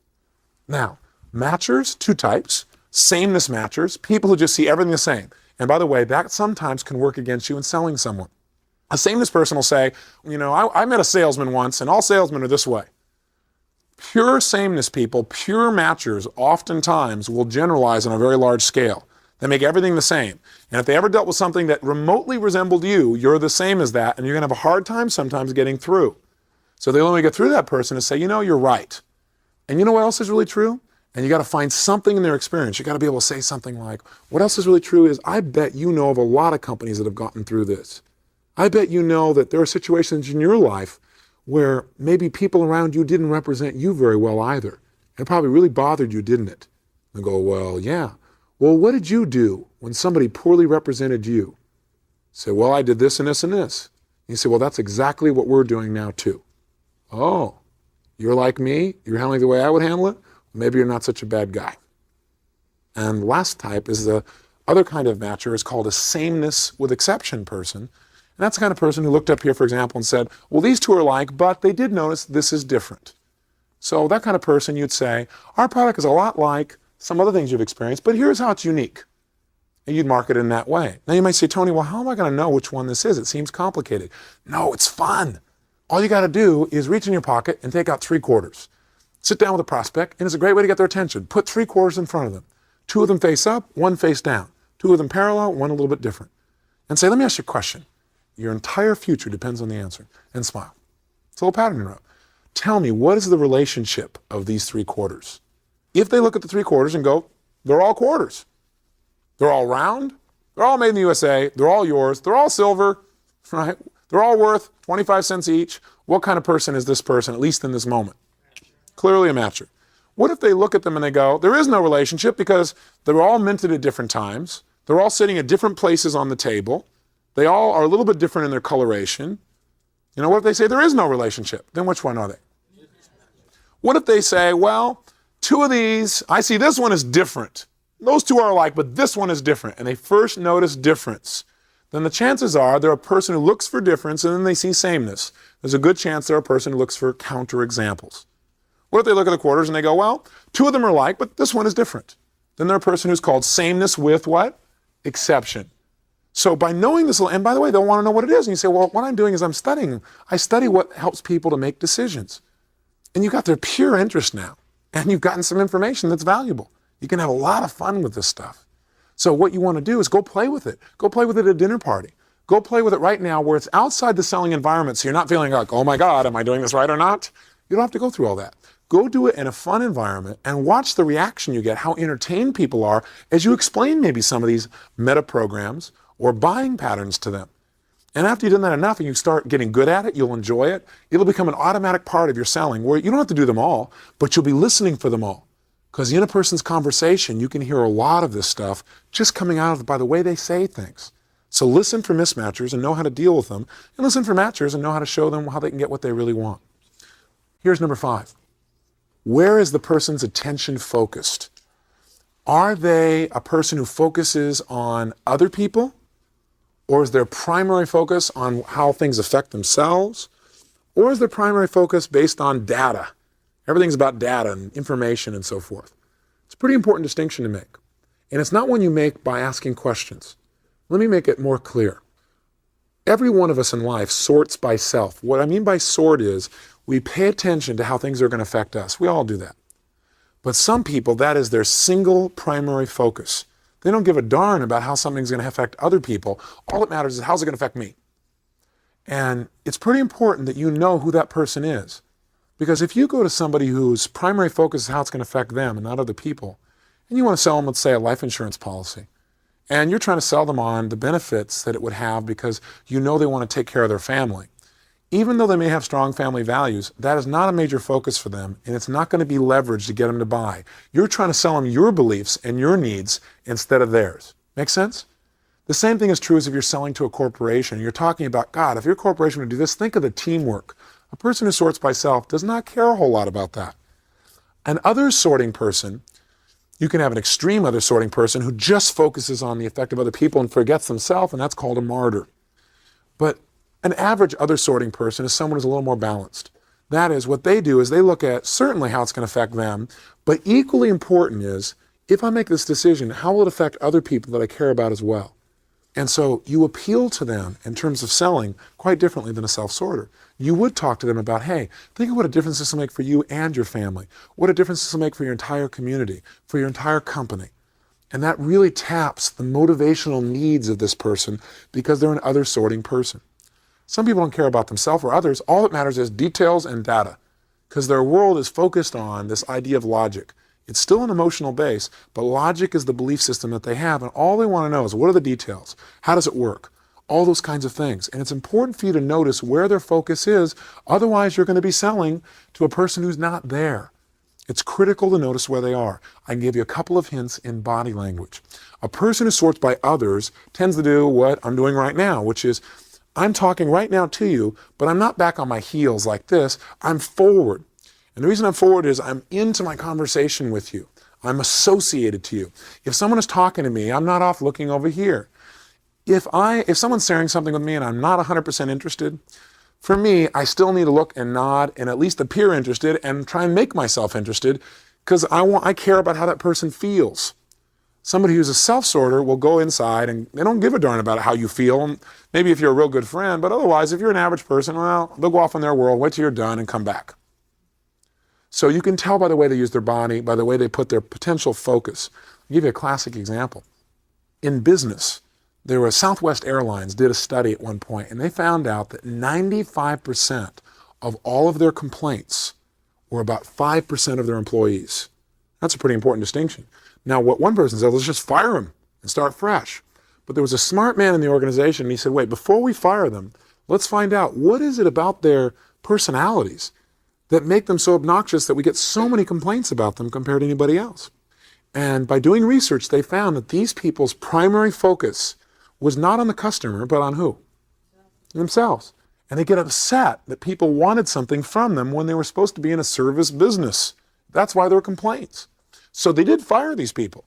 Now, matchers, two types. Sameness matchers, people who just see everything the same. And by the way, that sometimes can work against you in selling someone. A sameness person will say, I met a salesman once, and all salesmen are this way. Pure sameness people, pure matchers, oftentimes will generalize on a very large scale. They make everything the same. And if they ever dealt with something that remotely resembled you, you're the same as that, and you're going to have a hard time sometimes getting through. So the only way to get through that person is say, you're right. And you know what else is really true? And you got to find something in their experience. You got to be able to say something like, what else is really true is I bet you know of a lot of companies that have gotten through this. I bet you know that there are situations in your life where maybe people around you didn't represent you very well either. It probably really bothered you, didn't it? And go, well, yeah. Well, what did you do when somebody poorly represented you? Say, well, I did this and this and this. And you say, well, that's exactly what we're doing now too. Oh, you're like me? You're handling it the way I would handle it? Maybe you're not such a bad guy. And the last type is the other kind of matcher is called a sameness with exception person. And that's the kind of person who looked up here, for example, and said, well, these two are alike, but they did notice this is different. So that kind of person, you'd say, our product is a lot like some other things you've experienced, but here's how it's unique. And you'd market it in that way. Now you might say, Tony, well, how am I going to know which one this is? It seems complicated. No, it's fun. All you got to do is reach in your pocket and take out 3 quarters. Sit down with a prospect, and it's a great way to get their attention. Put 3 quarters in front of them. 2 of them face up, 1 face down. 2 of them parallel, 1 a little bit different. And say, let me ask you a question. Your entire future depends on the answer. And smile. It's a little pattern interrupt. Tell me, what is the relationship of these 3 quarters? If they look at the 3 quarters and go, they're all quarters. They're all round. They're all made in the USA. They're all yours. They're all silver, right? They're all worth 25 cents each. What kind of person is this person, at least in this moment? Clearly a matcher. What if they look at them and they go, there is no relationship because they're all minted at different times. They're all sitting at different places on the table. They all are a little bit different in their coloration. You know, what if they say there is no relationship? Then which one are they? What if they say, well, 2 of these, I see this one is different. Those 2 are alike, but this one is different. And they first notice difference. Then the chances are they're a person who looks for difference and then they see sameness. There's a good chance they're a person who looks for counterexamples. What if they look at the quarters and they go, well, 2 of them are alike, but this one is different? Then they're a person who's called sameness with what? Exception. So by knowing this, and by the way, they'll want to know what it is. And you say, well, what I'm doing is I'm studying. I study what helps people to make decisions. And you've got their pure interest now. And you've gotten some information that's valuable. You can have a lot of fun with this stuff. So what you want to do is go play with it. Go play with it at a dinner party. Go play with it right now where it's outside the selling environment so you're not feeling like, oh my God, am I doing this right or not? You don't have to go through all that. Go do it in a fun environment and watch the reaction you get, how entertained people are as you explain maybe some of these meta programs or buying patterns to them. And after you've done that enough and you start getting good at it, you'll enjoy it. It'll become an automatic part of your selling where you don't have to do them all, but you'll be listening for them all. Because in a person's conversation, you can hear a lot of this stuff just coming out of by the way they say things. So listen for mismatchers and know how to deal with them, and listen for matchers and know how to show them how they can get what they really want. Here's number 5. Where is the person's attention focused? Are they a person who focuses on other people? Or is their primary focus on how things affect themselves? Or is their primary focus based on data? Everything's about data and information and so forth. It's a pretty important distinction to make. And it's not one you make by asking questions. Let me make it more clear. Every one of us in life sorts by self. What I mean by sort is we pay attention to how things are going to affect us. We all do that. But some people, that is their single primary focus. They don't give a darn about how something's going to affect other people. All that matters is how's it going to affect me. And it's pretty important that you know who that person is. Because if you go to somebody whose primary focus is how it's going to affect them and not other people, and you want to sell them, let's say, a life insurance policy, and you're trying to sell them on the benefits that it would have because you know they want to take care of their family, even though they may have strong family values, that is not a major focus for them, and it's not going to be leveraged to get them to buy. You're trying to sell them your beliefs and your needs instead of theirs. Make sense? The same thing is true as if you're selling to a corporation. You're talking about, God, if your corporation would do this, think of the teamwork. A person who sorts by self does not care a whole lot about that. An other sorting person, you can have an extreme other sorting person who just focuses on the effect of other people and forgets themselves, and that's called a martyr. But an average other sorting person is someone who's a little more balanced. That is, what they do is they look at certainly how it's going to affect them, but equally important is, if I make this decision, how will it affect other people that I care about as well? And so you appeal to them in terms of selling quite differently than a self-sorter. You would talk to them about, hey, think of what a difference this will make for you and your family, what a difference this will make for your entire community, for your entire company. And that really taps the motivational needs of this person because they're an other sorting person. Some people don't care about themselves or others. All that matters is details and data because their world is focused on this idea of logic. It's still an emotional base, but logic is the belief system that they have, and all they want to know is what are the details? How does it work? All those kinds of things. And it's important for you to notice where their focus is, otherwise you're going to be selling to a person who's not there. It's critical to notice where they are. I can give you a couple of hints in body language. A person who sorts by others tends to do what I'm doing right now, which is I'm talking right now to you, but I'm not back on my heels like this. I'm forward. And the reason I'm forward is I'm into my conversation with you. I'm associated to you. If someone is talking to me, I'm not off looking over here. If someone's sharing something with me and I'm not 100% interested, for me, I still need to look and nod and at least appear interested and try and make myself interested because I care about how that person feels. Somebody who's a self-sorter will go inside and they don't give a darn about how you feel. Maybe if you're a real good friend, but otherwise, if you're an average person, well, they'll go off in their world, wait till you're done and come back. So you can tell by the way they use their body, by the way they put their potential focus. I'll give you a classic example. In business, Southwest Airlines did a study at one point, and they found out that 95% of all of their complaints were about 5% of their employees. That's a pretty important distinction. Now, what one person said, let's just fire them and start fresh. But there was a smart man in the organization, and he said, wait, before we fire them, let's find out what is it about their personalities that make them so obnoxious that we get so many complaints about them compared to anybody else. And by doing research, they found that these people's primary focus was not on the customer, but on who? Themselves. And they get upset that people wanted something from them when they were supposed to be in a service business. That's why there were complaints. So they did fire these people.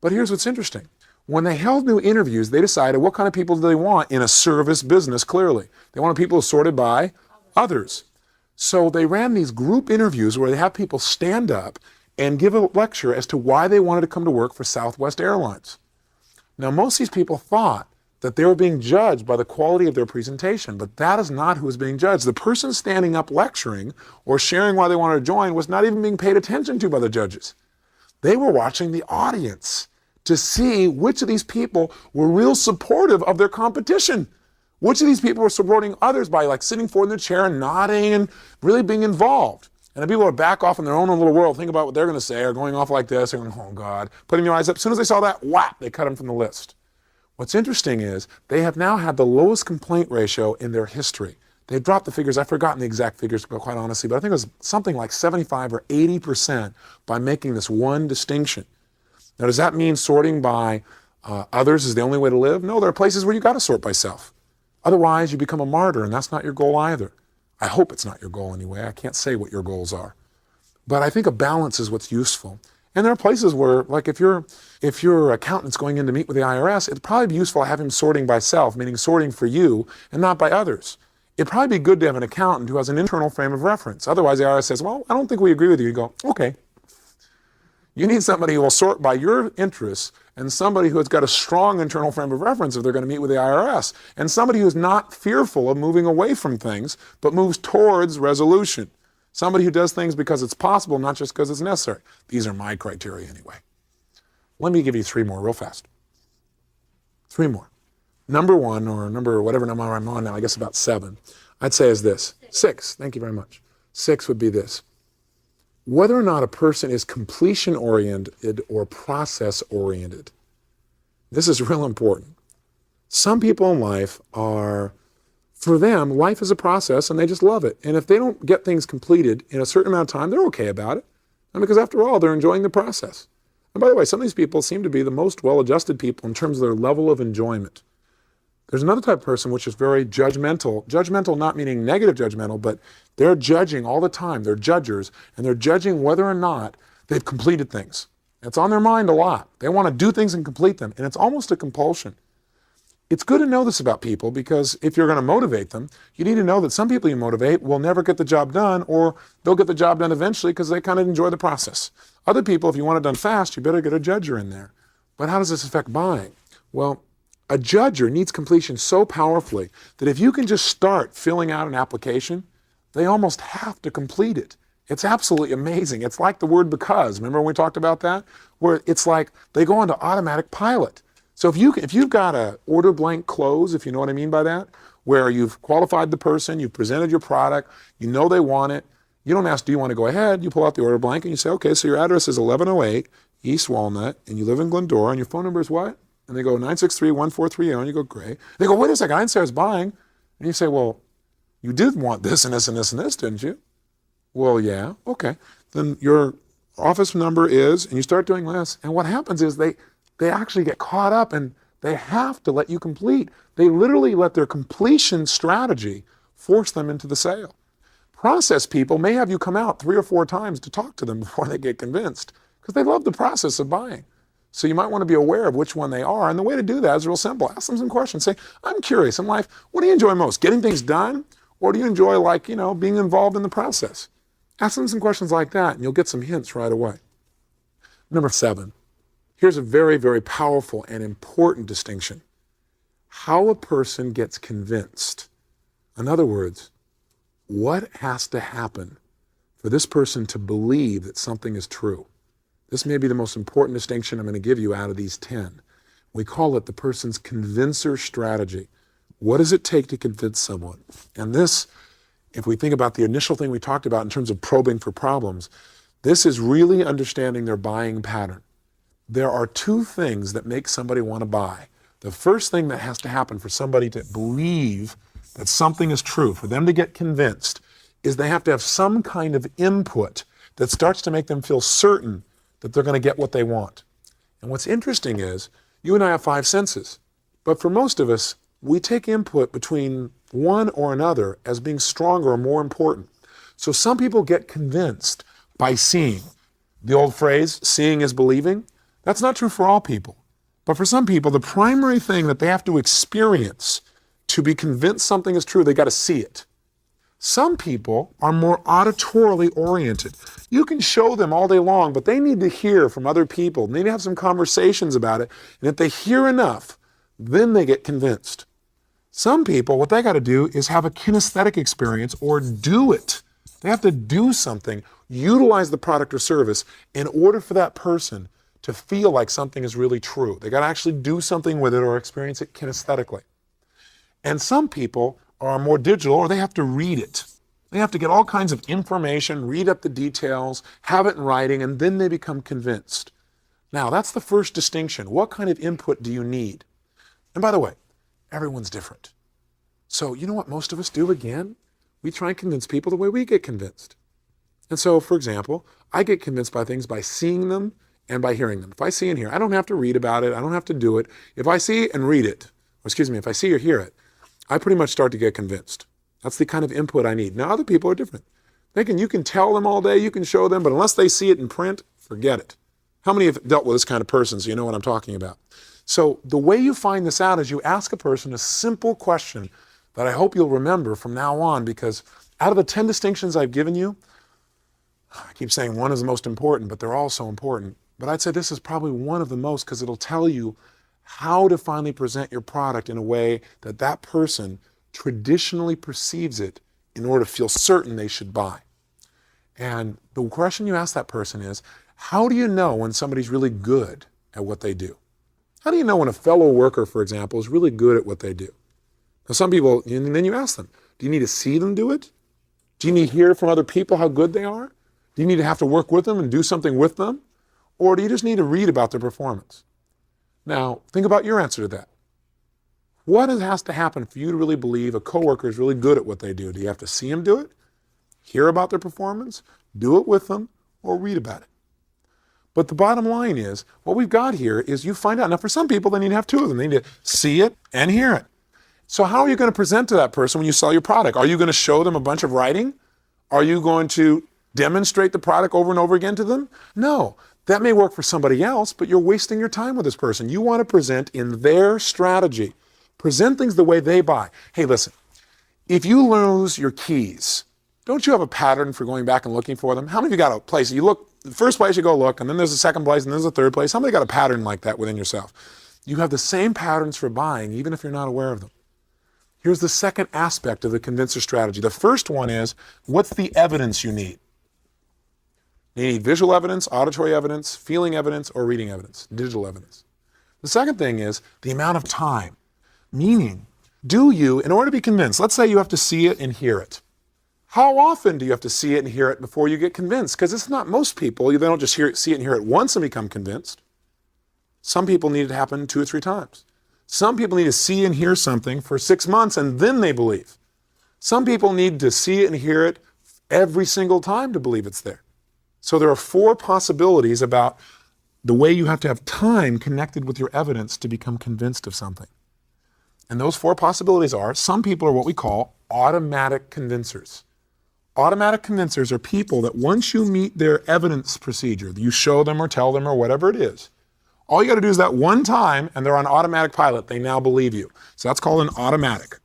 But here's what's interesting. When they held new interviews, they decided what kind of people do they want in a service business, clearly. They wanted people sorted by others. So they ran these group interviews where they have people stand up and give a lecture as to why they wanted to come to work for Southwest Airlines. Now, most of these people thought that they were being judged by the quality of their presentation, but that is not who was being judged. The person standing up lecturing or sharing why they wanted to join was not even being paid attention to by the judges. They were watching the audience to see which of these people were real supportive of their competition. Which of these people were supporting others by like sitting forward in their chair and nodding and really being involved. And the people who are back off in their own little world, think about what they're going to say, or going off like this, or going, oh God, putting their eyes up. As soon as they saw that, whap, they cut them from the list. What's interesting is they have now had the lowest complaint ratio in their history. They dropped the figures. I've forgotten the exact figures, quite honestly, but I think it was something like 75 or 80% by making this one distinction. Now, does that mean sorting by others is the only way to live? No, there are places where you got to sort by self. Otherwise, you become a martyr, and that's not your goal either. I hope it's not your goal anyway. I can't say what your goals are. But I think a balance is what's useful. And there are places where, like if your accountant's going in to meet with the IRS, it'd probably be useful to have him sorting by self, meaning sorting for you and not by others. It'd probably be good to have an accountant who has an internal frame of reference. Otherwise, the IRS says, well, I don't think we agree with you. You go, okay. You need somebody who will sort by your interests and somebody who has got a strong internal frame of reference if they're going to meet with the IRS, and somebody who's not fearful of moving away from things, but moves towards resolution. Somebody who does things because it's possible, not just because it's necessary. These are my criteria anyway. Let me give you three more real fast. Three more. Number one, or whatever number I'm on now, I guess about 7, I'd say is this. 6, thank you very much. 6 would be this. Whether or not a person is completion-oriented or process-oriented. This is real important. Some people in life are, for them, life is a process and they just love it. And if they don't get things completed in a certain amount of time, they're okay about it. And because after all, they're enjoying the process. And by the way, some of these people seem to be the most well-adjusted people in terms of their level of enjoyment. There's another type of person which is very judgmental. Judgmental not meaning negative judgmental, but they're judging all the time. They're judgers, and they're judging whether or not they've completed things. It's on their mind a lot. They want to do things and complete them, and it's almost a compulsion. It's good to know this about people because if you're going to motivate them, you need to know that some people you motivate will never get the job done, or they'll get the job done eventually because they kind of enjoy the process. Other people, if you want it done fast, you better get a judger in there. But how does this affect buying? Well, a judger needs completion so powerfully that if you can just start filling out an application, they almost have to complete it. It's absolutely amazing. It's like the word because. Remember when we talked about that? Where it's like they go into automatic pilot. So if you've got a order blank close, if you know what I mean by that, where you've qualified the person, you've presented your product, you know they want it, you don't ask, do you want to go ahead? You pull out the order blank and you say, okay, so your address is 1108 East Walnut, and you live in Glendora, and your phone number is what? And they go 963-1430, and you go, great. They go, wait a second, I didn't say I was buying. And you say, well, you did want this and this and this and this, didn't you? Well, yeah, okay. Then your office number is, and you start doing this, and what happens is they actually get caught up and they have to let you complete. They literally let their completion strategy force them into the sale. Process people may have you come out 3 or 4 times to talk to them before they get convinced because they love the process of buying. So you might want to be aware of which one they are. And the way to do that is real simple. Ask them some questions. Say, I'm curious in life, what do you enjoy most? Getting things done? Or do you enjoy being involved in the process? Ask them some questions like that and you'll get some hints right away. Number 7, here's a very, very powerful and important distinction. How a person gets convinced. In other words, what has to happen for this person to believe that something is true? This may be the most important distinction I'm going to give you out of these 10. We call it the person's convincer strategy. What does it take to convince someone? And this, if we think about the initial thing we talked about in terms of probing for problems, this is really understanding their buying pattern. There are 2 things that make somebody want to buy. The first thing that has to happen for somebody to believe that something is true, for them to get convinced, is they have to have some kind of input that starts to make them feel certain that they're going to get what they want. And what's interesting is, you and I have 5 senses, but for most of us, we take input between one or another as being stronger or more important. So some people get convinced by seeing. The old phrase, seeing is believing, that's not true for all people. But for some people, the primary thing that they have to experience to be convinced something is true, they got to see it. Some people are more auditorily oriented. You can show them all day long, but they need to hear from other people. They need to have some conversations about it. And if they hear enough, then they get convinced. Some people, what they got to do is have a kinesthetic experience or do it. They have to do something, utilize the product or service in order for that person to feel like something is really true. They got to actually do something with it or experience it kinesthetically. And some people are more digital, or they have to read it. They have to get all kinds of information, read up the details, have it in writing, and then they become convinced. Now, that's the first distinction. What kind of input do you need? And by the way, everyone's different. So you know what most of us do again? We try and convince people the way we get convinced. And so, for example, I get convinced by things by seeing them and by hearing them. If I see and hear, I don't have to read about it. I don't have to do it. If I see and read it, if I see or hear it, I pretty much start to get convinced. That's the kind of input I need. Now, other people are different. You can tell them all day, you can show them, but unless they see it in print, forget it. How many have dealt with this kind of person, so you know what I'm talking about? So the way you find this out is you ask a person a simple question that I hope you'll remember from now on, because out of the 10 distinctions I've given you, I keep saying one is the most important, but they're all so important. But I'd say this is probably one of the most, because it'll tell you how to finally present your product in a way that that person traditionally perceives it in order to feel certain they should buy. And the question you ask that person is, how do you know when somebody's really good at what they do? How do you know when a fellow worker, for example, is really good at what they do? Now, some people, and then you ask them, do you need to see them do it? Do you need to hear from other people how good they are? Do you need to have to work with them and do something with them? Or do you just need to read about their performance? Now, think about your answer to that. What has to happen for you to really believe a coworker is really good at what they do? Do you have to see them do it, hear about their performance, do it with them, or read about it? But the bottom line is, what we've got here is you find out. Now, for some people, they need to have 2 of them. They need to see it and hear it. So how are you going to present to that person when you sell your product? Are you going to show them a bunch of writing? Are you going to demonstrate the product over and over again to them? No. That may work for somebody else, but you're wasting your time with this person. You want to present in their strategy. Present things the way they buy. Hey, listen, if you lose your keys, don't you have a pattern for going back and looking for them? How many of you got a place? You look, the first place you go look, and then there's a second place, and there's a third place. How many got a pattern like that within yourself? You have the same patterns for buying, even if you're not aware of them. Here's the second aspect of the convincer strategy. The first one is, what's the evidence you need? You need visual evidence, auditory evidence, feeling evidence, or reading evidence, digital evidence. The second thing is the amount of time. Meaning, do you, in order to be convinced, let's say you have to see it and hear it. How often do you have to see it and hear it before you get convinced? Because it's not most people, they don't just see it and hear it once and become convinced. Some people need it to happen 2 or 3 times. Some people need to see and hear something for 6 months and then they believe. Some people need to see it and hear it every single time to believe it's there. So there are 4 possibilities about the way you have to have time connected with your evidence to become convinced of something. And those 4 possibilities are, some people are what we call automatic convincers. Automatic convincers are people that once you meet their evidence procedure, you show them or tell them or whatever it is, All you got to do is that one time, and they're on automatic pilot. They now believe you. So that's called an automatic.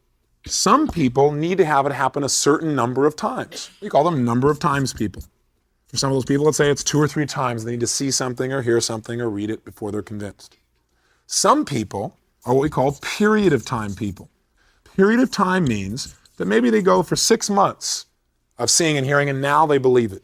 Some people need to have it happen a certain number of times. We call them number of times people. For some of those people, let's say it's 2 or 3 times they need to see something or hear something or read it before they're convinced. Some people are what we call period of time people. Period of time means that maybe they go for 6 months of seeing and hearing, and now they believe it.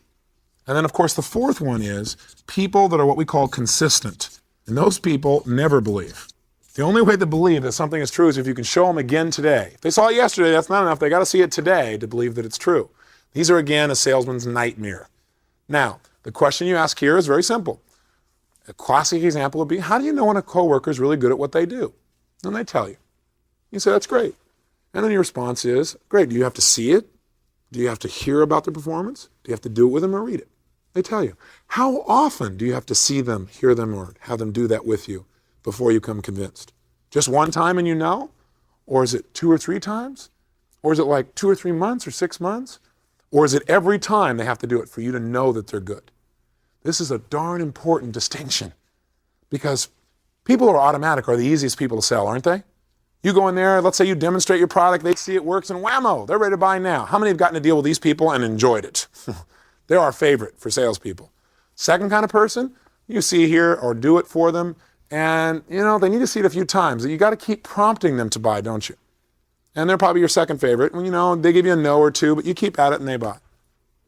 And then, of course, the fourth one is people that are what we call consistent. And those people never believe. The only way to believe that something is true is if you can show them again today. If they saw it yesterday, that's not enough. They got to see it today to believe that it's true. These are, again, a salesman's nightmare. Now, the question you ask here is very simple. A classic example would be, how do you know when a coworker is really good at what they do? And they tell you. You say, that's great. And then your response is, great, do you have to see it? Do you have to hear about the performance? Do you have to do it with them or read it? They tell you. How often do you have to see them, hear them, or have them do that with you before you come convinced? Just one time and you know? Or is it 2 or 3 times? Or is it like 2 or 3 months or 6 months? Or is it every time they have to do it for you to know that they're good? This is a darn important distinction because people who are automatic are the easiest people to sell, aren't they? You go in there, let's say you demonstrate your product, they see it works, and whammo, they're ready to buy now. How many have gotten to deal with these people and enjoyed it? They're our favorite for salespeople. Second kind of person, you see here or do it for them, and they need to see it a few times. You got to keep prompting them to buy, don't you? And they're probably your second favorite. They give you a no or two, but you keep at it and they buy.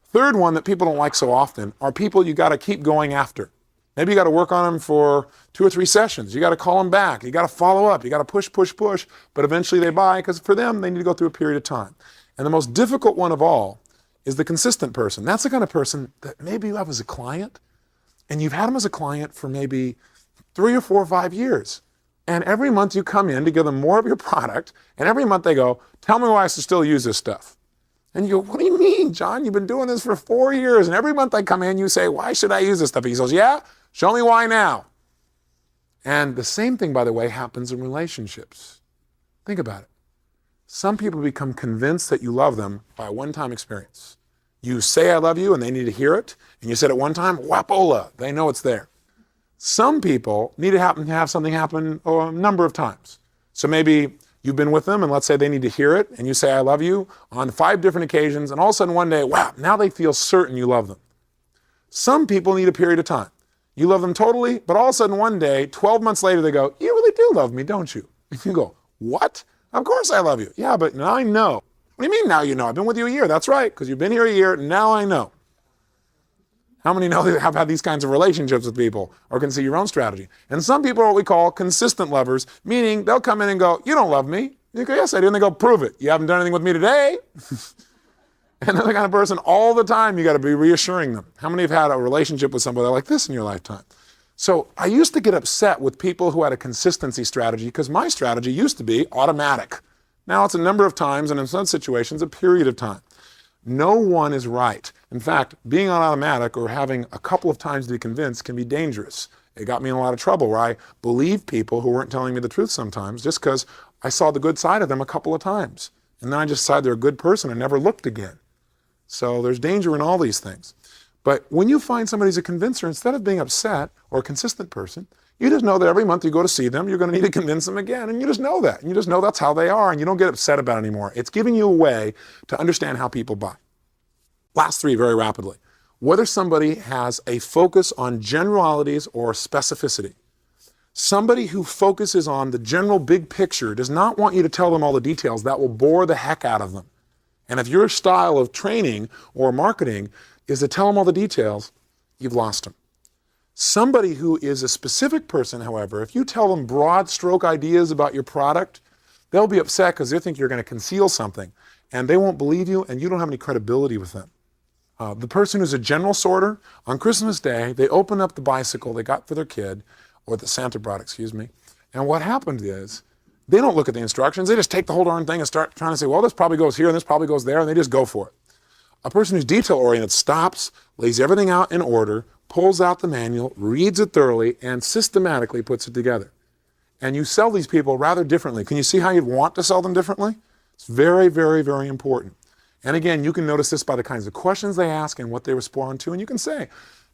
Third one that people don't like so often are people you got to keep going after. Maybe you got to work on them for 2 or 3 sessions. You got to call them back. You got to follow up. You got to push, but eventually they buy because for them, they need to go through a period of time. And the most difficult one of all is the consistent person. That's the kind of person that maybe you have as a client, and you've had them as a client for maybe 3 or 4 or 5 years. And every month you come in to give them more of your product, and every month they go, tell me why I should still use this stuff. And you go, what do you mean, John? You've been doing this for 4 years, and every month I come in, you say, why should I use this stuff? He says, yeah, show me why now. And the same thing, by the way, happens in relationships. Think about it. Some people become convinced that you love them by a one-time experience. You say I love you, and they need to hear it, and you said it one time, wapola, they know it's there. Some people need to have something happen a number of times. So maybe you've been with them, and let's say they need to hear it, and you say I love you on 5 different occasions, and all of a sudden one day, wow, now they feel certain you love them. Some people need a period of time. You love them totally, but all of a sudden one day, 12 months later, they go, you really do love me, don't you? And you go, what? Of course I love you. Yeah, but now I know. What do you mean now you know? I've been with you a year. That's right, because you've been here a year, now I know. How many know that have had these kinds of relationships with people or can see your own strategy? And some people are what we call consistent lovers, meaning they'll come in and go, you don't love me. You go, yes, I do. And they go, prove it. You haven't done anything with me today. And they're the kind of person all the time you got to be reassuring them. How many have had a relationship with somebody like this in your lifetime? So I used to get upset with people who had a consistency strategy because my strategy used to be automatic. Now it's a number of times, and in some situations, a period of time. No one is right. In fact, being on automatic or having a couple of times to be convinced can be dangerous. It got me in a lot of trouble where I believed people who weren't telling me the truth sometimes just because I saw the good side of them a couple of times. And then I just decided they're a good person and never looked again. So there's danger in all these things. But when you find somebody who's a convincer, instead of being upset or a consistent person, you just know that every month you go to see them, you're going to need to convince them again. And you just know that. And you just know that's how they are. And you don't get upset about it anymore. It's giving you a way to understand how people buy. Last 3 very rapidly. Whether somebody has a focus on generalities or specificity. Somebody who focuses on the general big picture does not want you to tell them all the details. That will bore the heck out of them. And if your style of training or marketing is to tell them all the details, you've lost them. Somebody who is a specific person, however, if you tell them broad stroke ideas about your product, they'll be upset because they think you're going to conceal something and they won't believe you and you don't have any credibility with them. The person who's a general sorter, on Christmas Day, they open up the bicycle they got for their kid, or the Santa brought, excuse me, and what happened is they don't look at the instructions, they just take the whole darn thing and start trying to say, well, this probably goes here and this probably goes there, and they just go for it. A person who's detail-oriented stops, lays everything out in order, pulls out the manual, reads it thoroughly, and systematically puts it together. And you sell these people rather differently. Can you see how you'd want to sell them differently? It's very, very, very important. And again, you can notice this by the kinds of questions they ask and what they respond to. And you can say,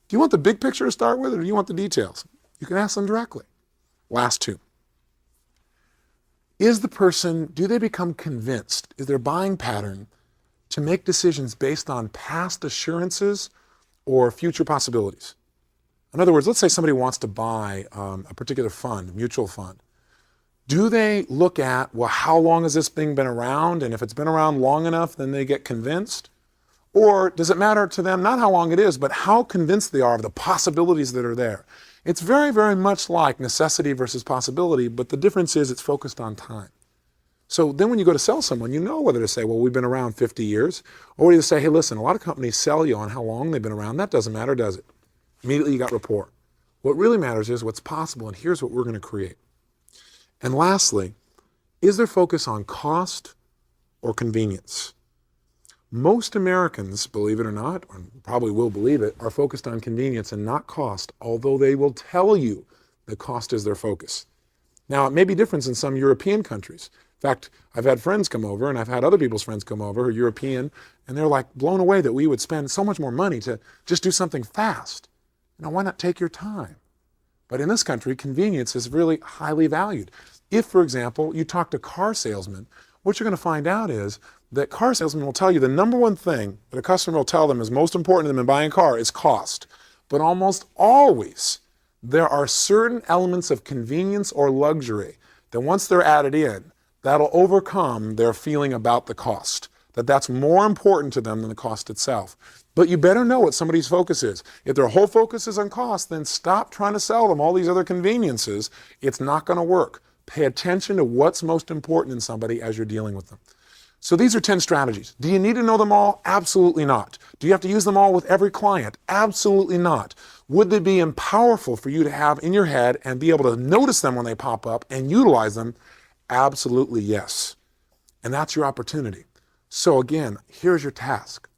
do you want the big picture to start with or do you want the details? You can ask them directly. Last two. Do they become convinced? Is their buying pattern to make decisions based on past assurances or future possibilities? In other words, let's say somebody wants to buy a particular fund, mutual fund. Do they look at, well, how long has this thing been around? And if it's been around long enough, then they get convinced? Or does it matter to them not how long it is, but how convinced they are of the possibilities that are there? It's very, very much like necessity versus possibility, but the difference is it's focused on time. So then when you go to sell someone, you know whether to say, well, we've been around 50 years, or whether to say, hey, listen, a lot of companies sell you on how long they've been around. That doesn't matter, does it? Immediately you got rapport. What really matters is what's possible, and here's what we're going to create. And lastly, is there focus on cost or convenience? Most Americans, believe it or not, or probably will believe it, are focused on convenience and not cost, although they will tell you that cost is their focus. Now, it may be different in some European countries. In fact, I've had friends come over, and I've had other people's friends come over who are European, and they're like blown away that we would spend so much more money to just do something fast. Why not take your time? But in this country, convenience is really highly valued. If, for example, you talk to car salesmen, what you're going to find out is that car salesmen will tell you the number one thing that a customer will tell them is most important to them in buying a car is cost. But almost always, there are certain elements of convenience or luxury that once they're added in, that'll overcome their feeling about the cost, that's more important to them than the cost itself. But you better know what somebody's focus is. If their whole focus is on cost, then stop trying to sell them all these other conveniences. It's not going to work. Pay attention to what's most important in somebody as you're dealing with them. So these are 10 strategies. Do you need to know them all? Absolutely not. Do you have to use them all with every client? Absolutely not. Would they be powerful for you to have in your head and be able to notice them when they pop up and utilize them? Absolutely yes. And that's your opportunity. So again, here's your task.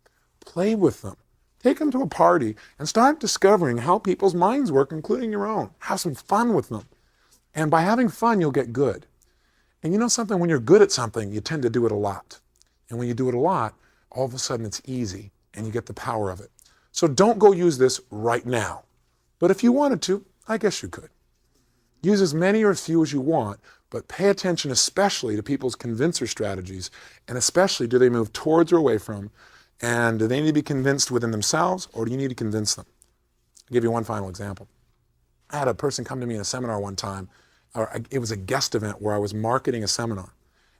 Play with them. Take them to a party and start discovering how people's minds work, including your own. Have some fun with them. And by having fun, you'll get good. And you know something? When you're good at something, you tend to do it a lot. And when you do it a lot, all of a sudden it's easy and you get the power of it. So don't go use this right now. But if you wanted to, I guess you could. Use as many or as few as you want, but pay attention especially to people's convincer strategies, and especially do they move towards or away from, and do they need to be convinced within themselves, or do you need to convince them? I'll give you one final example. I had a person come to me in a seminar one time. It was a guest event where I was marketing a seminar.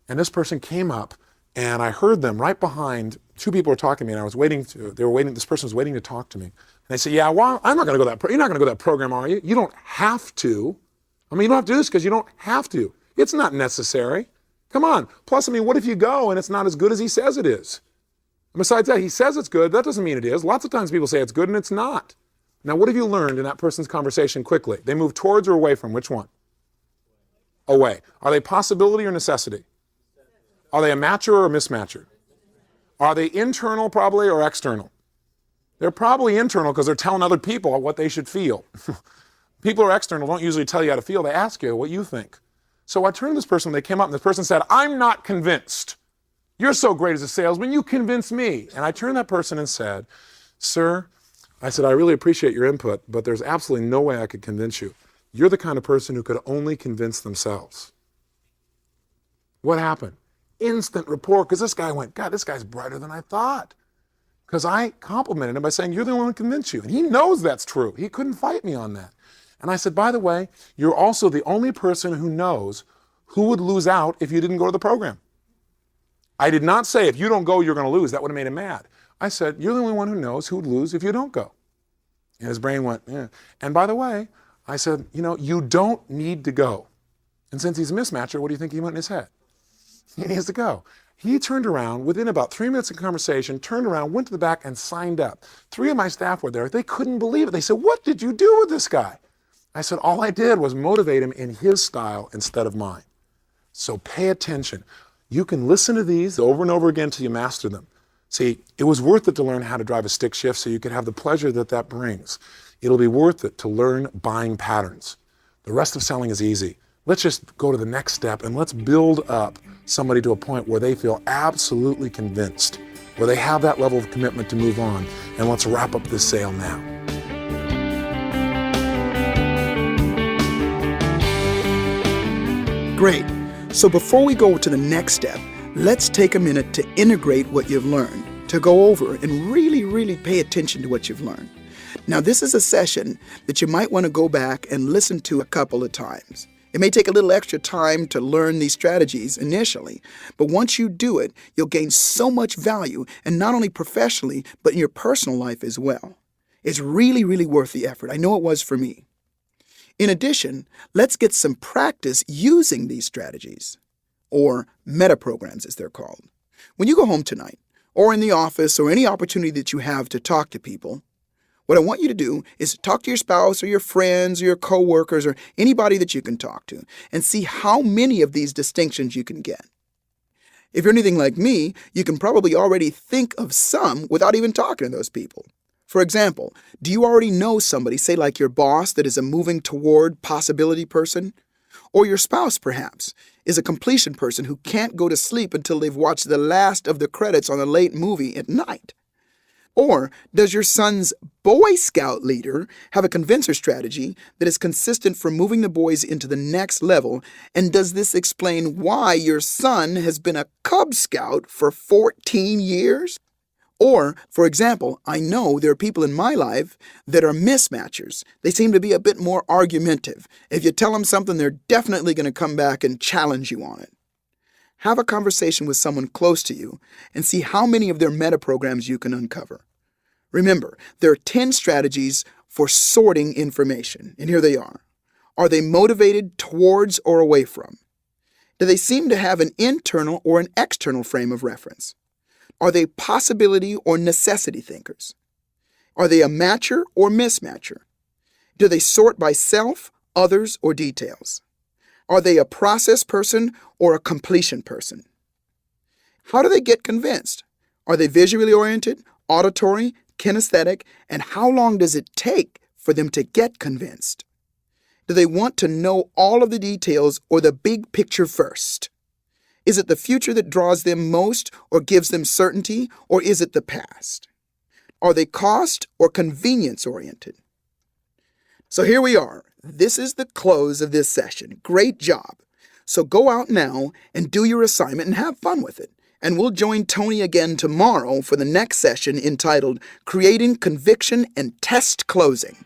And this person came up, and I heard them right behind, two people were talking to me, and this person was waiting to talk to me. And they said, yeah, well, I'm not going to go you're not going to go to that program, are you? You don't have to. You don't have to do this because you don't have to. It's not necessary. Come on. Plus, what if you go and it's not as good as he says it is? And besides that, he says it's good. That doesn't mean it is. Lots of times people say it's good and it's not. Now, what have you learned in that person's conversation quickly? They move towards or away from which one? Away. Are they possibility or necessity? Are they a matcher or a mismatcher? Are they internal probably or external? They're probably internal because they're telling other people what they should feel. People who are external don't usually tell you how to feel. They ask you what you think. So I turned to this person when they came up, and this person said, I'm not convinced. You're so great as a salesman, you convince me. And I turned to that person and said, sir, I said, I really appreciate your input, but there's absolutely no way I could convince you. You're the kind of person who could only convince themselves. What happened? Instant rapport, because this guy went, God, this guy's brighter than I thought. Because I complimented him by saying, you're the one who convinced you. And he knows that's true. He couldn't fight me on that. And I said, by the way, you're also the only person who knows who would lose out if you didn't go to the program. I did not say, if you don't go, you're going to lose. That would have made him mad. I said, you're the only one who knows who would lose if you don't go. And his brain went, yeah. And by the way, I said, you don't need to go. And since he's a mismatcher, what do you think he went in his head? He needs to go. He turned around, within about 3 minutes of conversation, turned around, went to the back, and signed up. 3 of my staff were there. They couldn't believe it. They said, what did you do with this guy? I said, all I did was motivate him in his style instead of mine. So pay attention. You can listen to these over and over again until you master them. See, it was worth it to learn how to drive a stick shift so you could have the pleasure that brings. It'll be worth it to learn buying patterns. The rest of selling is easy. Let's just go to the next step and let's build up somebody to a point where they feel absolutely convinced, where they have that level of commitment to move on. And let's wrap up this sale now. Great. So before we go to the next step, let's take a minute to integrate what you've learned, to go over and really pay attention to what you've learned. Now, this is a session that you might want to go back and listen to a couple of times. It may take a little extra time to learn these strategies initially, but once you do it, you'll gain so much value, and not only professionally, but in your personal life as well. It's really worth the effort. I know it was for me. In addition, let's get some practice using these strategies, or meta programs as they're called. When you go home tonight, or in the office, or any opportunity that you have to talk to people, what I want you to do is talk to your spouse or your friends or your coworkers or anybody that you can talk to and see how many of these distinctions you can get. If you're anything like me, you can probably already think of some without even talking to those people. For example, do you already know somebody, say like your boss, that is a moving toward possibility person? Or your spouse, perhaps, is a completion person who can't go to sleep until they've watched the last of the credits on a late movie at night? Or does your son's Boy Scout leader have a convincer strategy that is consistent for moving the boys into the next level? And does this explain why your son has been a Cub Scout for 14 years? Or, for example, I know there are people in my life that are mismatchers. They seem to be a bit more argumentative. If you tell them something, they're definitely going to come back and challenge you on it. Have a conversation with someone close to you and see how many of their meta programs you can uncover. Remember, there are 10 strategies for sorting information, and here they are. Are they motivated towards or away from? Do they seem to have an internal or an external frame of reference? Are they possibility or necessity thinkers? Are they a matcher or mismatcher? Do they sort by self, others, or details? Are they a process person or a completion person? How do they get convinced? Are they visually oriented, auditory, kinesthetic, and how long does it take for them to get convinced? Do they want to know all of the details or the big picture first? Is it the future that draws them most or gives them certainty, or is it the past? Are they cost or convenience oriented? So here we are. This is the close of this session. Great job. So go out now and do your assignment and have fun with it. And we'll join Tony again tomorrow for the next session entitled Creating Conviction and Test Closing.